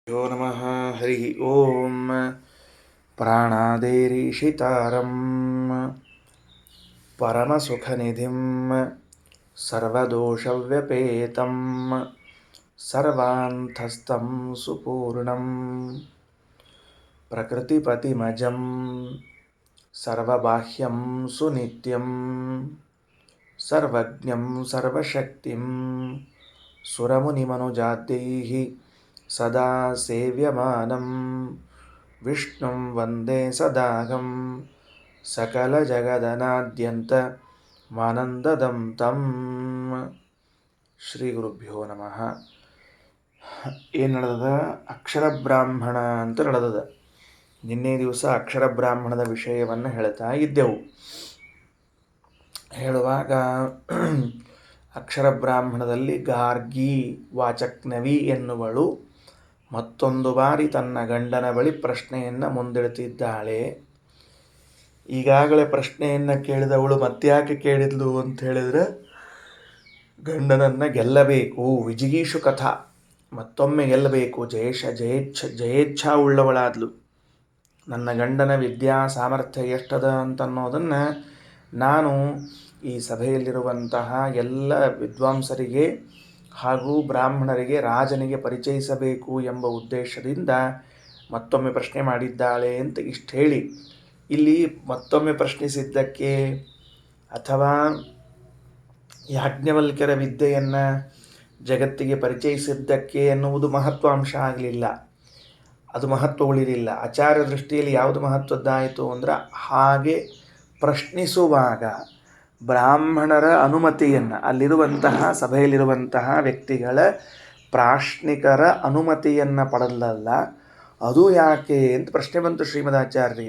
यो नमः हरि ओम प्राणादेरीशितारं परमसुखनिधिं सर्वदोषव्यपेतं सर्वान्तस्थं सुपूर्णं प्रकृतिपतिमजं सर्वबाह्यं सुनित्यं सर्वज्ञं सर्वशक्तिं सुरमुनिमनुजाद्यैः सदा सेव्यमानं विष्णुं वन्दे सदाहं सकलजगदनाद्यन्तमानन्ददं तं. ಶ್ರೀ ಗುರುಭ್ಯೋ ನಮಃ. ಏನು ನಡೆದದ? ಅಕ್ಷರ ಬ್ರಾಹ್ಮಣ ಅಂತ ನಡೆದದ. ನಿನ್ನೆ ದಿವಸ ಅಕ್ಷರ ಬ್ರಾಹ್ಮಣದ ವಿಷಯವನ್ನು ಹೇಳ್ತಾ ಇದ್ದೆವು. ಹೇಳುವಾಗ ಅಕ್ಷರ ಬ್ರಾಹ್ಮಣದಲ್ಲಿ ಗಾರ್ಗಿ ವಾಚಕ್ನವಿ ಎನ್ನುವಳು ಮತ್ತೊಂದು ಬಾರಿ ತನ್ನ ಗಂಡನ ಬಳಿ ಪ್ರಶ್ನೆಯನ್ನು ಮುಂದಿಡ್ತಿದ್ದಾಳೆ. ಈಗಾಗಲೇ ಪ್ರಶ್ನೆಯನ್ನು ಕೇಳಿದವಳು ಮತ್ತ್ಯಾಕೆ ಕೇಳಿದ್ಲು ಅಂತ ಹೇಳಿದರೆ, ಗಂಡನನ್ನು ಗೆಲ್ಲಬೇಕು, ವಿಜಿಗೀಷು ಕಥಾ, ಮತ್ತೊಮ್ಮೆ ಗೆಲ್ಲಬೇಕು, ಜಯೇಚ್ಛಾ ಉಳ್ಳವಳಾದ್ಲು. ನನ್ನ ಗಂಡನ ವಿದ್ಯಾ ಸಾಮರ್ಥ್ಯ ಎಷ್ಟದ ಅಂತನ್ನೋದನ್ನು ನಾನು ಈ ಸಭೆಯಲ್ಲಿರುವಂತಹ ಎಲ್ಲ ವಿದ್ವಾಂಸರಿಗೆ ಹಾಗೂ ಬ್ರಾಹ್ಮಣರಿಗೆ, ರಾಜನಿಗೆ ಪರಿಚಯಿಸಬೇಕು ಎಂಬ ಉದ್ದೇಶದಿಂದ ಮತ್ತೊಮ್ಮೆ ಪ್ರಶ್ನೆ ಮಾಡಿದ್ದಾಳೆ ಅಂತ ಇಷ್ಟು ಹೇಳಿ, ಇಲ್ಲಿ ಮತ್ತೊಮ್ಮೆ ಪ್ರಶ್ನಿಸಿದ್ದಕ್ಕೆ ಅಥವಾ ಯಾಜ್ಞವಲ್ಕ್ಯರ ವಿದ್ಯೆಯನ್ನು ಜಗತ್ತಿಗೆ ಪರಿಚಯಿಸಿದ್ದಕ್ಕೆ ಎನ್ನುವುದು ಮಹತ್ವಾಂಶ ಆಗಲಿಲ್ಲ, ಅದು ಮಹತ್ವ ಉಳಿಲಿಲ್ಲ. ಆಚಾರ್ಯ ದೃಷ್ಟಿಯಲ್ಲಿ ಯಾವುದು ಮಹತ್ವದ್ದಾಯಿತು ಅಂದರೆ, ಹಾಗೆ ಪ್ರಶ್ನಿಸುವಾಗ ಬ್ರಾಹ್ಮಣರ ಅನುಮತಿಯನ್ನು, ಅಲ್ಲಿರುವಂತಹ ಸಭೆಯಲ್ಲಿರುವಂತಹ ವ್ಯಕ್ತಿಗಳ ಪ್ರಾಶ್ನಿಕರ ಅನುಮತಿಯನ್ನು ಪಡೆದಲ್ಲ. ಅದು ಯಾಕೆ ಅಂತ ಪ್ರಶ್ನೆ ಬಂತು ಶ್ರೀಮದಾಚಾರ್ಯ.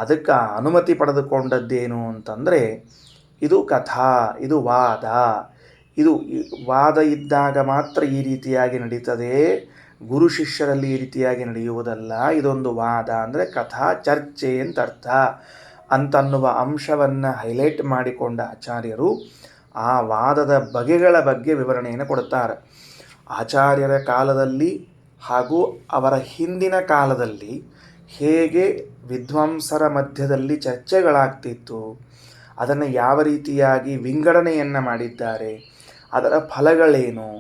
ಅದಕ್ಕೆ ಅನುಮತಿ ಪಡೆದುಕೊಂಡದ್ದೇನು ಅಂತಂದರೆ, ಇದು ಕಥಾ, ಇದು ವಾದ. ಇದು ವಾದ ಇದ್ದಾಗ ಮಾತ್ರ ಈ ರೀತಿಯಾಗಿ ನಡೀತದೆ, ಗುರು ಶಿಷ್ಯರಲ್ಲಿ ಈ ರೀತಿಯಾಗಿ ನಡೆಯುವುದಲ್ಲ. ಇದೊಂದು ವಾದ ಅಂದರೆ ಕಥಾ ಚರ್ಚೆ ಅಂತ ಅರ್ಥ ಅಂತನ್ನುವ ಅಂಶವನ್ನು ಹೈಲೈಟ್ ಮಾಡಿಕೊಂಡ ಆಚಾರ್ಯರು ಆ ವಾದದ ಬಗೆಗಳ ಬಗ್ಗೆ ವಿವರಣೆಯನ್ನು ಕೊಡುತ್ತಾರೆ. ಆಚಾರ್ಯರ ಕಾಲದಲ್ಲಿ ಹಾಗೂ ಅವರ ಹಿಂದಿನ ಕಾಲದಲ್ಲಿ ಹೇಗೆ ವಿದ್ವಾಂಸರ ಮಧ್ಯದಲ್ಲಿ ಚರ್ಚೆಗಳಾಗ್ತಿತ್ತು, ಅದನ್ನು ಯಾವ ರೀತಿಯಾಗಿ ವಿಂಗಡಣೆಯನ್ನು ಮಾಡಿದ್ದಾರೆ, ಅದರ ಫಲಗಳೇನು,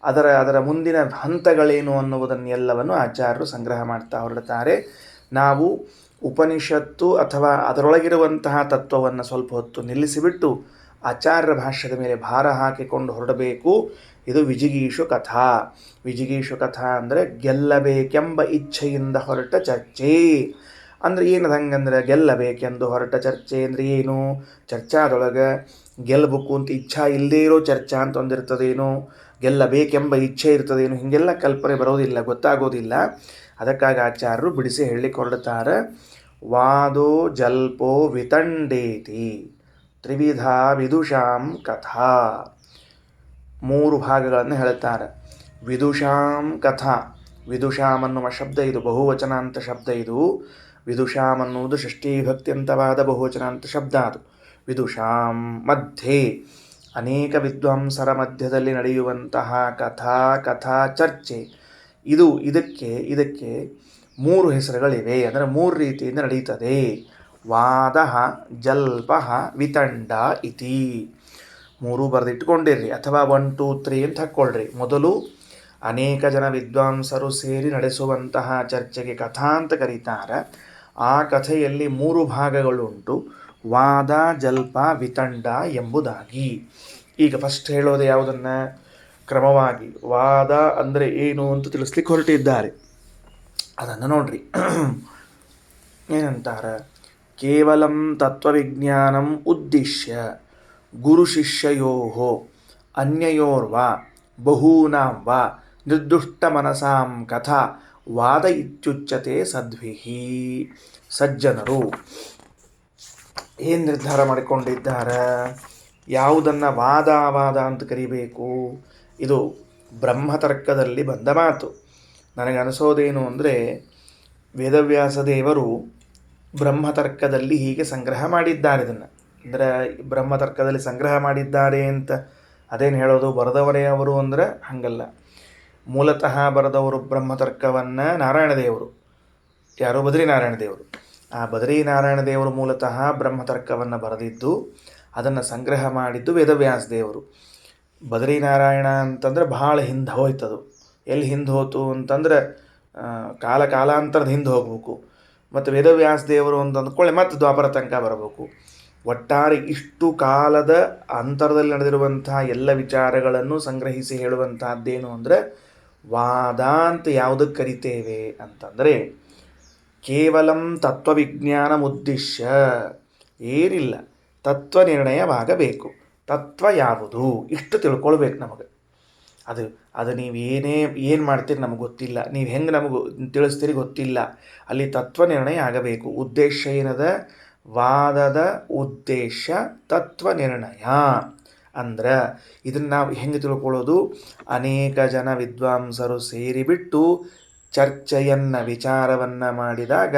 ಅದರ ಮುಂದಿನ ಹಂತಗಳೇನು ಅನ್ನುವುದನ್ನೆಲ್ಲವನ್ನು ಆಚಾರ್ಯರು ಸಂಗ್ರಹ ಮಾಡ್ತಾ ಹೊರಡ್ತಾರೆ. ನಾವು ಉಪನಿಷತ್ತು ಅಥವಾ ಅದರೊಳಗಿರುವಂತಹ ತತ್ವವನ್ನು ಸ್ವಲ್ಪ ಹೊತ್ತು ನಿಲ್ಲಿಸಿಬಿಟ್ಟು ಆಚಾರ್ಯರ ಭಾಷ್ಯದ ಮೇಲೆ ಭಾರ ಹಾಕಿಕೊಂಡು ಹೊರಡಬೇಕು. ಇದು ವಿಜಿಗೀಷು ಕಥಾ. ವಿಜಿಗೀಷು ಕಥಾ ಅಂದರೆ ಗೆಲ್ಲಬೇಕೆಂಬ ಇಚ್ಛೆಯಿಂದ ಹೊರಟ ಚರ್ಚೆ. ಅಂದರೆ ಏನದು ಹಂಗಂದ್ರೆ, ಗೆಲ್ಲಬೇಕೆಂದು ಹೊರಟ ಚರ್ಚೆ ಅಂದರೆ ಏನು? ಚರ್ಚಾದೊಳಗೆ ಗೆಲ್ಲಬೇಕು ಅಂತ ಇಚ್ಛಾ ಇಲ್ಲದೇ ಇರೋ ಚರ್ಚಾ ಅಂತ ಒಂದಿರ್ತದೇನು, ಗೆಲ್ಲಬೇಕೆಂಬ ಇಚ್ಛೆ ಇರ್ತದೇನು, ಹೀಗೆಲ್ಲ ಕಲ್ಪನೆ ಬರೋದಿಲ್ಲ, ಗೊತ್ತಾಗೋದಿಲ್ಲ. ಅದಕ್ಕಾಗಿ ಆಚಾರ್ಯರು ಬಿಡಿಸಿ ಹೇಳಲಿಕ್ಕೆ ಹೊರಡ್ತಾರೆ. ವಾದೋ ಜಲ್ಪೋ ವಿತಂಡೇತಿ ತ್ರಿವಿಧ ವಿದುಷಾಂ ಕಥಾ. ಮೂರು ಭಾಗಗಳನ್ನು ಹೇಳುತ್ತಾರೆ. ವಿದುಷಾಂ ಕಥಾ, ವಿದುಷಾಂ ಅನ್ನುವ ಶಬ್ದ ಇದು ಬಹುವಚನ ಅಂತ ಶಬ್ದ. ಇದು ವಿದುಷಾಂ ಅನ್ನುವುದು ಷಷ್ಠೀಭಕ್ತ್ಯಂತವಾದ ಬಹುವಚನ ಅಂತ ಶಬ್ದ. ಅದು ವಿದುಷಾಂ ಮಧ್ಯೆ, ಅನೇಕ ವಿದ್ವಾಂಸರ ಮಧ್ಯದಲ್ಲಿ ನಡೆಯುವಂತಹ ಕಥಾ ಚರ್ಚೆ. ಇದಕ್ಕೆ ಮೂರು ಹೆಸರುಗಳಿವೆ, ಅಂದರೆ ಮೂರು ರೀತಿಯಿಂದ ನಡೀತದೆ. ವಾದ, ಜಲ್ಪ, ವಿತಂಡ ಇತಿ. ಮೂರು ಬರೆದಿಟ್ಕೊಂಡಿರ್ರಿ, ಅಥವಾ 1 2 3 ಅಂತ ಹಾಕ್ಕೊಳ್ರಿ. ಮೊದಲು ಅನೇಕ ಜನ ವಿದ್ವಾಂಸರು ಸೇರಿ ನಡೆಸುವಂತಹ ಚರ್ಚೆಗೆ ಕಥಾ ಅಂತ ಕರೀತಾರೆ. ಆ ಕಥೆಯಲ್ಲಿ ಮೂರು ಭಾಗಗಳುಂಟು, ವಾದ, ಜಲ್ಪ, ವಿತಂಡ ಎಂಬುದಾಗಿ. ಈಗ ಫಸ್ಟ್ ಹೇಳೋದು ಯಾವುದನ್ನು? ಕ್ರಮವಾಗಿ ವಾದ ಅಂದರೆ ಏನು ಅಂತ ತಿಳಿಸ್ಲಿಕ್ಕೆ ಹೊರಟಿದ್ದಾರೆ. ಅದನ್ನು ನೋಡ್ರಿ. ಏನಂತಾರೆ? ಕೇವಲಂ ತತ್ವವಿಜ್ಞಾನಂ ಉದ್ದಿಶ್ಯ ಗುರು ಶಿಷ್ಯಯೋ ಅನ್ಯಯೋರ್ವಾ ಬಹೂನಾಂ ವಾ ನಿರ್ದುಷ್ಟ ಮನಸಾಂ ಕಥಾ ವಾದ ಇತ್ಯುಚ್ಯತೆ ಸದ್ವಿಹಿ. ಸಜ್ಜನರು ಏನು ನಿರ್ಧಾರ ಮಾಡಿಕೊಂಡಿದ್ದಾರೆ? ಯಾವುದನ್ನು ವಾದ ಅಂತ ಕರಿಬೇಕು? ಇದು ಬ್ರಹ್ಮತರ್ಕದಲ್ಲಿ ಬಂದ ಮಾತು. ನನಗನಿಸೋದೇನು ಅಂದರೆ, ವೇದವ್ಯಾಸ ದೇವರು ಬ್ರಹ್ಮತರ್ಕದಲ್ಲಿ ಹೀಗೆ ಸಂಗ್ರಹ ಮಾಡಿದ್ದಾರೆ. ಇದನ್ನು ಅಂದರೆ ಬ್ರಹ್ಮತರ್ಕದಲ್ಲಿ ಸಂಗ್ರಹ ಮಾಡಿದ್ದಾರೆ ಅಂತ ಅದೇನು ಹೇಳೋದು, ಬರೆದವರೇ ಅವರು ಅಂದರೆ ಹಂಗಲ್ಲ. ಮೂಲತಃ ಬರೆದವರು ಬ್ರಹ್ಮತರ್ಕವನ್ನು ನಾರಾಯಣ ದೇವರು. ಯಾರು? ಬದ್ರಿನಾರಾಯಣ ದೇವರು. ಆ ಬದ್ರಿನಾರಾಯಣ ದೇವರು ಮೂಲತಃ ಬ್ರಹ್ಮತರ್ಕವನ್ನು ಬರೆದಿದ್ದು, ಅದನ್ನು ಸಂಗ್ರಹ ಮಾಡಿದ್ದು ವೇದವ್ಯಾಸ ದೇವರು. ಬದ್ರಿನಾರಾಯಣ ಅಂತಂದರೆ ಭಾಳ ಹಿಂದೆ ಹೋಯ್ತದು. ಎಲ್ಲಿ ಹಿಂದೆ ಹೋತು ಅಂತಂದ್ರೆ ಕಾಲಾಂತರದ ಹಿಂದೆ ಹೋಗ್ಬೇಕು. ಮತ್ತು ವೇದವ್ಯಾಸ ದೇವರು ಅಂತ ಅಂದ್ಕೊಳ್ಳಿ ಮತ್ತು ದ್ವಾಪರ ತನಕ ಬರಬೇಕು. ಒಟ್ಟಾರೆ ಇಷ್ಟು ಕಾಲದ ಅಂತರದಲ್ಲಿ ನಡೆದಿರುವಂಥ ಎಲ್ಲ ವಿಚಾರಗಳನ್ನು ಸಂಗ್ರಹಿಸಿ ಹೇಳುವಂತಹದ್ದೇನು ಅಂದರೆ ವಾದ ಅಂತ ಯಾವುದಕ್ಕೆ ಕರಿತೇವೆ ಅಂತಂದರೆ ಕೇವಲಂ ತತ್ವವಿಜ್ಞಾನ ಉದ್ದೇಶ ಏನಿಲ್ಲ, ತತ್ವ ನಿರ್ಣಯವಾಗಬೇಕು. ತತ್ವ ಯಾವುದು ಇಷ್ಟು ತಿಳ್ಕೊಳ್ಬೇಕು ನಮಗೆ. ಅದು ನೀವು ಏನು ಮಾಡ್ತೀರಿ ನಮಗೆ ಗೊತ್ತಿಲ್ಲ, ನೀವು ಹೆಂಗೆ ನಮಗೆ ತಿಳಿಸ್ತೀರಿ ಗೊತ್ತಿಲ್ಲ. ಅಲ್ಲಿ ತತ್ವ ನಿರ್ಣಯ ಆಗಬೇಕು. ಉದ್ದೇಶ ಏನದ? ವಾದದ ಉದ್ದೇಶ ತತ್ವ ನಿರ್ಣಯ. ಅಂದ್ರೆ ಇದನ್ನು ನಾವು ಹೆಂಗೆ ತಿಳ್ಕೊಳ್ಳೋದು? ಅನೇಕ ಜನ ವಿದ್ವಾಂಸರು ಸೇರಿಬಿಟ್ಟು ಚರ್ಚೆಯನ್ನು ವಿಚಾರವನ್ನು ಮಾಡಿದಾಗ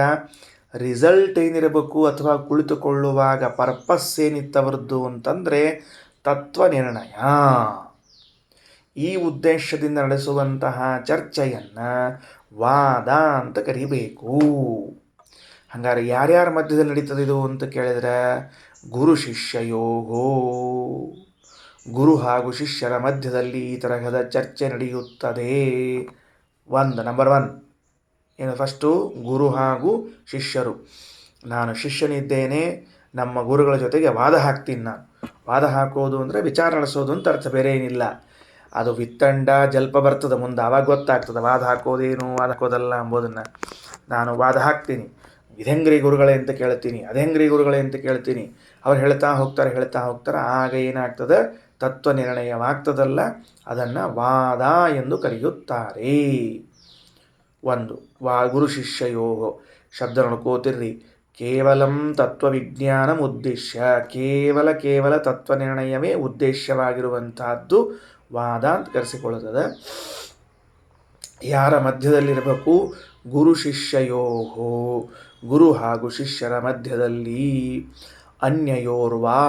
ರಿಸಲ್ಟ್ ಏನಿರಬೇಕು, ಅಥವಾ ಕುಳಿತುಕೊಳ್ಳುವಾಗ ಪರ್ಪಸ್ ಏನಿತ್ತವರದ್ದು ಅಂತಂದರೆ ತತ್ವ ನಿರ್ಣಯ. ಈ ಉದ್ದೇಶದಿಂದ ನಡೆಸುವಂತಹ ಚರ್ಚೆಯನ್ನು ವಾದ ಅಂತ ಕರಿಬೇಕು. ಹಂಗಾರೆ ಯಾರ್ಯಾರ ಮಧ್ಯದಲ್ಲಿ ನಡೀತದೆ ಇದು ಅಂತ ಕೇಳಿದ್ರೆ ಗುರು ಶಿಷ್ಯಯೋಗೋ, ಗುರು ಹಾಗೂ ಶಿಷ್ಯರ ಮಧ್ಯದಲ್ಲಿ ಈ ತರಹದ ಚರ್ಚೆ ನಡೆಯುತ್ತದೆ. ನಂಬರ್ 1 ಏನು? ಫಸ್ಟು ಗುರು ಹಾಗೂ ಶಿಷ್ಯರು. ನಾನು ಶಿಷ್ಯನಿದ್ದೇನೆ, ನಮ್ಮ ಗುರುಗಳ ಜೊತೆಗೆ ವಾದ ಹಾಕ್ತೀನಿ. ನಾನು ವಾದ ಹಾಕೋದು ಅಂದರೆ ವಿಚಾರ ನಡೆಸೋದು ಅಂತ ಅರ್ಥ, ಬೇರೆ ಏನಿಲ್ಲ. ಅದು ವಿತ್ತಂಡ ಜಲ್ಪ ಬರ್ತದೆ ಮುಂದೆ, ಆವಾಗ ಗೊತ್ತಾಗ್ತದೆ ವಾದ ಹಾಕೋದೇನು ವಾದ ಹಾಕೋದಲ್ಲ ಅಂಬೋದನ್ನು. ನಾನು ವಾದ ಹಾಕ್ತೀನಿ, ಇದೆಂಗ್ರಿ ಗುರುಗಳೇ ಅಂತ ಕೇಳ್ತೀನಿ, ಅದೆಂಗ್ರಿ ಗುರುಗಳೇ ಅಂತ ಕೇಳ್ತೀನಿ. ಅವ್ರು ಹೇಳ್ತಾ ಹೋಗ್ತಾರೆ. ಆಗ ಏನಾಗ್ತದೆ? ತತ್ವ ನಿರ್ಣಯವಾಗ್ತದಲ್ಲ, ಅದನ್ನು ವಾದ ಎಂದು ಕರೆಯುತ್ತಾರೆ. ಒಂದು ಗುರು ಶಿಷ್ಯಯೋಗ ಶಬ್ದ ನೋಡ್ಕೋತಿರ್ರಿ. ಕೇವಲಂ ತತ್ವವಿಜ್ಞಾನ ಉದ್ದೇಶ, ಕೇವಲ ತತ್ವ ನಿರ್ಣಯವೇ ಉದ್ದೇಶವಾಗಿರುವಂತಹದ್ದು ವಾದ ಅಂತ ಕರೆಸಿಕೊಳ್ಳುತ್ತದೆ. ಯಾರ ಮಧ್ಯದಲ್ಲಿರಬೇಕು? ಗುರು ಶಿಷ್ಯಯೋಗೋ, ಗುರು ಹಾಗೂ ಶಿಷ್ಯರ ಮಧ್ಯದಲ್ಲಿ. ಅನ್ಯಯೋರ್ವಾ,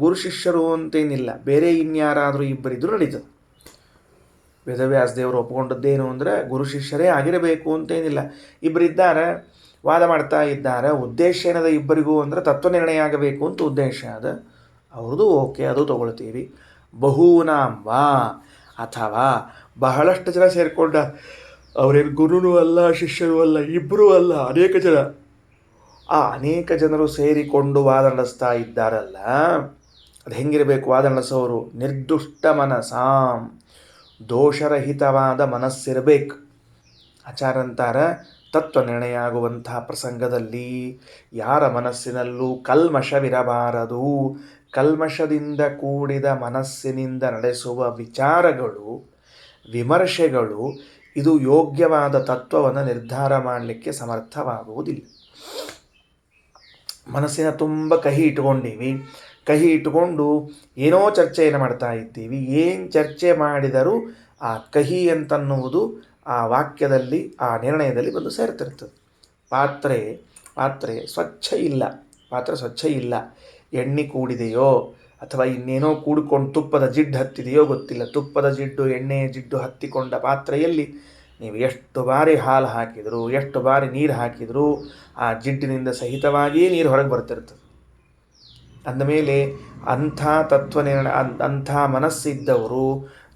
ಗುರು ಶಿಷ್ಯರು ಅಂತೇನಿಲ್ಲ, ಬೇರೆ ಇನ್ಯಾರಾದರೂ ಇಬ್ಬರಿದ್ದರೂ ನಡೀತದೆ. ವೇದವ್ಯಾಸ ದೇವರು ಒಪ್ಪಿಕೊಂಡದ್ದೇನು ಅಂದರೆ ಗುರು ಶಿಷ್ಯರೇ ಆಗಿರಬೇಕು ಅಂತೇನಿಲ್ಲ. ಇಬ್ಬರಿದ್ದಾರೆ, ವಾದ ಮಾಡ್ತಾ ಇದ್ದಾರೆ. ಉದ್ದೇಶ ಏನದ ಇಬ್ಬರಿಗೂ ಅಂದರೆ ತತ್ವ ನಿರ್ಣಯ ಆಗಬೇಕು ಅಂತ ಉದ್ದೇಶ ಅದ. ಅವ್ರದ್ದು ಓಕೆ, ಅದು ತಗೊಳ್ತೀವಿ. ಬಹೂನಾಂ ವಾ, ಅಥವಾ ಬಹಳಷ್ಟು ಜನ ಸೇರಿಕೊಂಡ, ಅವರೇನು ಗುರುನೂ ಅಲ್ಲ ಶಿಷ್ಯರೂ ಅಲ್ಲ, ಇಬ್ಬರೂ ಅಲ್ಲ, ಅನೇಕ ಜನ. ಆ ಅನೇಕ ಜನರು ಸೇರಿಕೊಂಡು ವಾದ ನಡೆಸ್ತಾ ಇದ್ದಾರಲ್ಲ, ಅದು ಹೆಂಗಿರಬೇಕು ವಾದ ನಡೆಸೋರು? ನಿರ್ದುಷ್ಟ ಮನಸಾಂ, ದೋಷರಹಿತವಾದ ಮನಸ್ಸಿರಬೇಕು. ಆಚಾರಂತಾರ ತತ್ವ ನಿರ್ಣಯ ಆಗುವಂತಹ ಪ್ರಸಂಗದಲ್ಲಿ ಯಾರ ಮನಸ್ಸಿನಲ್ಲೂ ಕಲ್ಮಶವಿರಬಾರದು. ಕಲ್ಮಶದಿಂದ ಕೂಡಿದ ಮನಸ್ಸಿನಿಂದ ನಡೆಸುವ ವಿಚಾರಗಳು, ವಿಮರ್ಶೆಗಳು ಇದು ಯೋಗ್ಯವಾದ ತತ್ವವನ್ನು ನಿರ್ಧಾರ ಮಾಡಲಿಕ್ಕೆ ಸಮರ್ಥವಾಗುವುದಿಲ್ಲ. ಮನಸ್ಸಿನ ತುಂಬ ಕಹಿ ಇಟ್ಟುಕೊಂಡು ಏನೋ ಚರ್ಚೆಯನ್ನು ಮಾಡ್ತಾ ಇದ್ದೀವಿ. ಏನು ಚರ್ಚೆ ಮಾಡಿದರೂ ಆ ಕಹಿ ಅಂತನ್ನುವುದು ಆ ವಾಕ್ಯದಲ್ಲಿ, ಆ ನಿರ್ಣಯದಲ್ಲಿ ಬಂದು ಸೇರ್ತಿರ್ತದೆ. ಪಾತ್ರೆ ಸ್ವಚ್ಛ ಇಲ್ಲ, ಎಣ್ಣೆ ಕೂಡಿದೆಯೋ ಅಥವಾ ಇನ್ನೇನೋ ಕೂಡಿಕೊಂಡು ತುಪ್ಪದ ಜಿಡ್ಡು ಹತ್ತಿದೆಯೋ ಗೊತ್ತಿಲ್ಲ. ತುಪ್ಪದ ಜಿಡ್ಡು, ಎಣ್ಣೆಯ ಜಿಡ್ಡು ಹತ್ತಿಕೊಂಡ ಪಾತ್ರೆಯಲ್ಲಿ ನೀವು ಎಷ್ಟು ಬಾರಿ ಹಾಲು ಹಾಕಿದರೂ, ಎಷ್ಟು ಬಾರಿ ನೀರು ಹಾಕಿದರೂ ಆ ಜಿಡ್ಡಿನಿಂದ ಸಹಿತವಾಗಿಯೇ ನೀರು ಹೊರಗೆ ಬರ್ತಿರ್ತದೆ. ಅಂದಮೇಲೆ ಅಂಥ ಮನಸ್ಸಿದ್ದವರು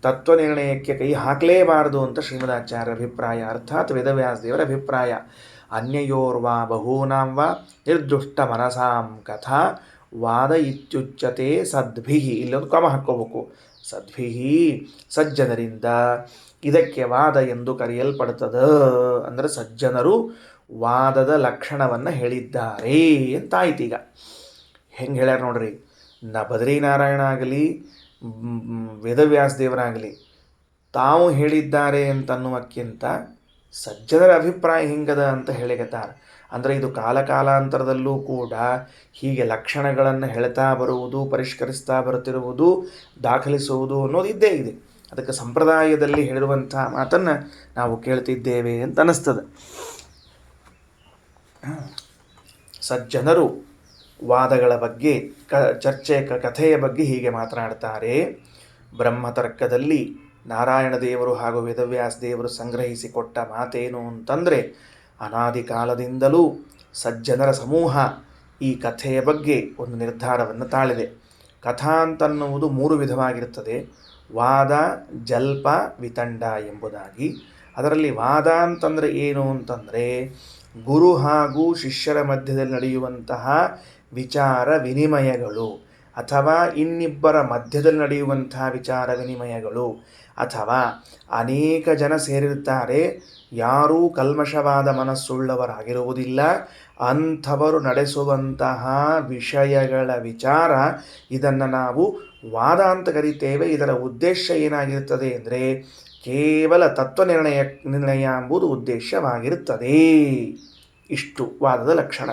ತತ್ವ ನಿರ್ಣಯಕ್ಕೆ ಕೈ ಹಾಕಲೇಬಾರದು ಅಂತ ಶ್ರೀಮದಾಚಾರ್ಯರ ಅಭಿಪ್ರಾಯ, ಅರ್ಥಾತ್ ವೇದವ್ಯಾಸ ದೇವರ ಅಭಿಪ್ರಾಯ. ಅನ್ಯಯೋರ್ವಾ ಬಹೂನಾಂ ವಾ ನಿರ್ದುಷ್ಟ ಮನಸಾಂ ಕಥಾ ವಾದ ಇತ್ಯುಚ್ಯತೆ ಸದ್ಭಿಹಿ. ಇಲ್ಲೊಂದು ಕಾಮ ಹಾಕ್ಕೋಬೇಕು. ಸದ್ಭಿಹಿ, ಸಜ್ಜನರಿಂದ ಇದಕ್ಕೆ ವಾದ ಎಂದು ಕರೆಯಲ್ಪಡುತ್ತದೆ. ಅಂದರೆ ಸಜ್ಜನರು ವಾದದ ಲಕ್ಷಣವನ್ನು ಹೇಳಿದ್ದಾರೆ ಅಂತಾಯ್ತು. ಈಗ ಹೆಂಗೆ ಹೇಳ್ಯಾರ ನೋಡ್ರಿ, ಬದ್ರಿನಾರಾಯಣ ಆಗಲಿ ವೇದವ್ಯಾಸ ದೇವರಾಗಲಿ ತಾವು ಹೇಳಿದ್ದಾರೆ ಅಂತನ್ನುವಕ್ಕಿಂತ ಸಜ್ಜನರ ಅಭಿಪ್ರಾಯ ಹಿಂಗದ ಅಂತ ಹೇಳಿಕತ್ತಾರೆ. ಅಂದರೆ ಇದು ಕಾಲಾಂತರದಲ್ಲೂ ಕೂಡ ಹೀಗೆ ಲಕ್ಷಣಗಳನ್ನು ಹೇಳ್ತಾ ಬರುವುದು, ಪರಿಷ್ಕರಿಸ್ತಾ ಬರುತ್ತಿರುವುದು, ದಾಖಲಿಸುವುದು ಅನ್ನೋದು ಇದ್ದೇ ಇದೆ. ಅದಕ್ಕೆ ಸಂಪ್ರದಾಯದಲ್ಲಿ ಹೇಳಿರುವಂಥ ಮಾತನ್ನು ನಾವು ಕೇಳ್ತಿದ್ದೇವೆ ಅಂತ ಅನ್ನಿಸ್ತದೆ. ಸಜ್ಜನರು ವಾದಗಳ ಬಗ್ಗೆ, ಕಥೆಯ ಬಗ್ಗೆ ಹೀಗೆ ಮಾತನಾಡ್ತಾರೆ. ಬ್ರಹ್ಮತರ್ಕದಲ್ಲಿ ನಾರಾಯಣ ದೇವರು ಹಾಗೂ ವೇದವ್ಯಾಸ ದೇವರು ಸಂಗ್ರಹಿಸಿಕೊಟ್ಟ ಮಾತೇನು ಅಂತಂದರೆ, ಅನಾದಿ ಕಾಲದಿಂದಲೂ ಸಜ್ಜನರ ಸಮೂಹ ಈ ಕಥೆಯ ಬಗ್ಗೆ ಒಂದು ನಿರ್ಧಾರವನ್ನು ತಾಳಿದೆ. ಕಥಾ ಅಂತನ್ನುವುದು 3 ವಿಧವಾಗಿರುತ್ತದೆ. ವಾದ, ಜಲ್ಪ, ವಿತಂಡ ಎಂಬುದಾಗಿ. ಅದರಲ್ಲಿ ವಾದ ಅಂತಂದರೆ ಏನು ಅಂತಂದರೆ, ಗುರು ಹಾಗೂ ಶಿಷ್ಯರ ಮಧ್ಯದಲ್ಲಿ ನಡೆಯುವಂತಹ ವಿಚಾರ ವಿನಿಮಯಗಳು, ಅಥವಾ ಇನ್ನಿಬ್ಬರ ಮಧ್ಯದಲ್ಲಿ ನಡೆಯುವಂತಹ ವಿಚಾರ ವಿನಿಮಯಗಳು, ಅಥವಾ ಅನೇಕ ಜನ ಸೇರಿರುತ್ತಾರೆ, ಯಾರೂ ಕಲ್ಮಶವಾದ ಮನಸ್ಸುಳ್ಳವರಾಗಿರುವುದಿಲ್ಲ, ಅಂಥವರು ನಡೆಸುವಂತಹ ವಿಷಯಗಳ ವಿಚಾರ, ಇದನ್ನು ನಾವು ವಾದ ಅಂತ ಕರೀತೇವೆ. ಇದರ ಉದ್ದೇಶ ಏನಾಗಿರುತ್ತದೆ ಅಂದರೆ, ಕೇವಲ ನಿರ್ಣಯ ಎಂಬುದು ಉದ್ದೇಶವಾಗಿರುತ್ತದೆ. ಇಷ್ಟು ವಾದದ ಲಕ್ಷಣ.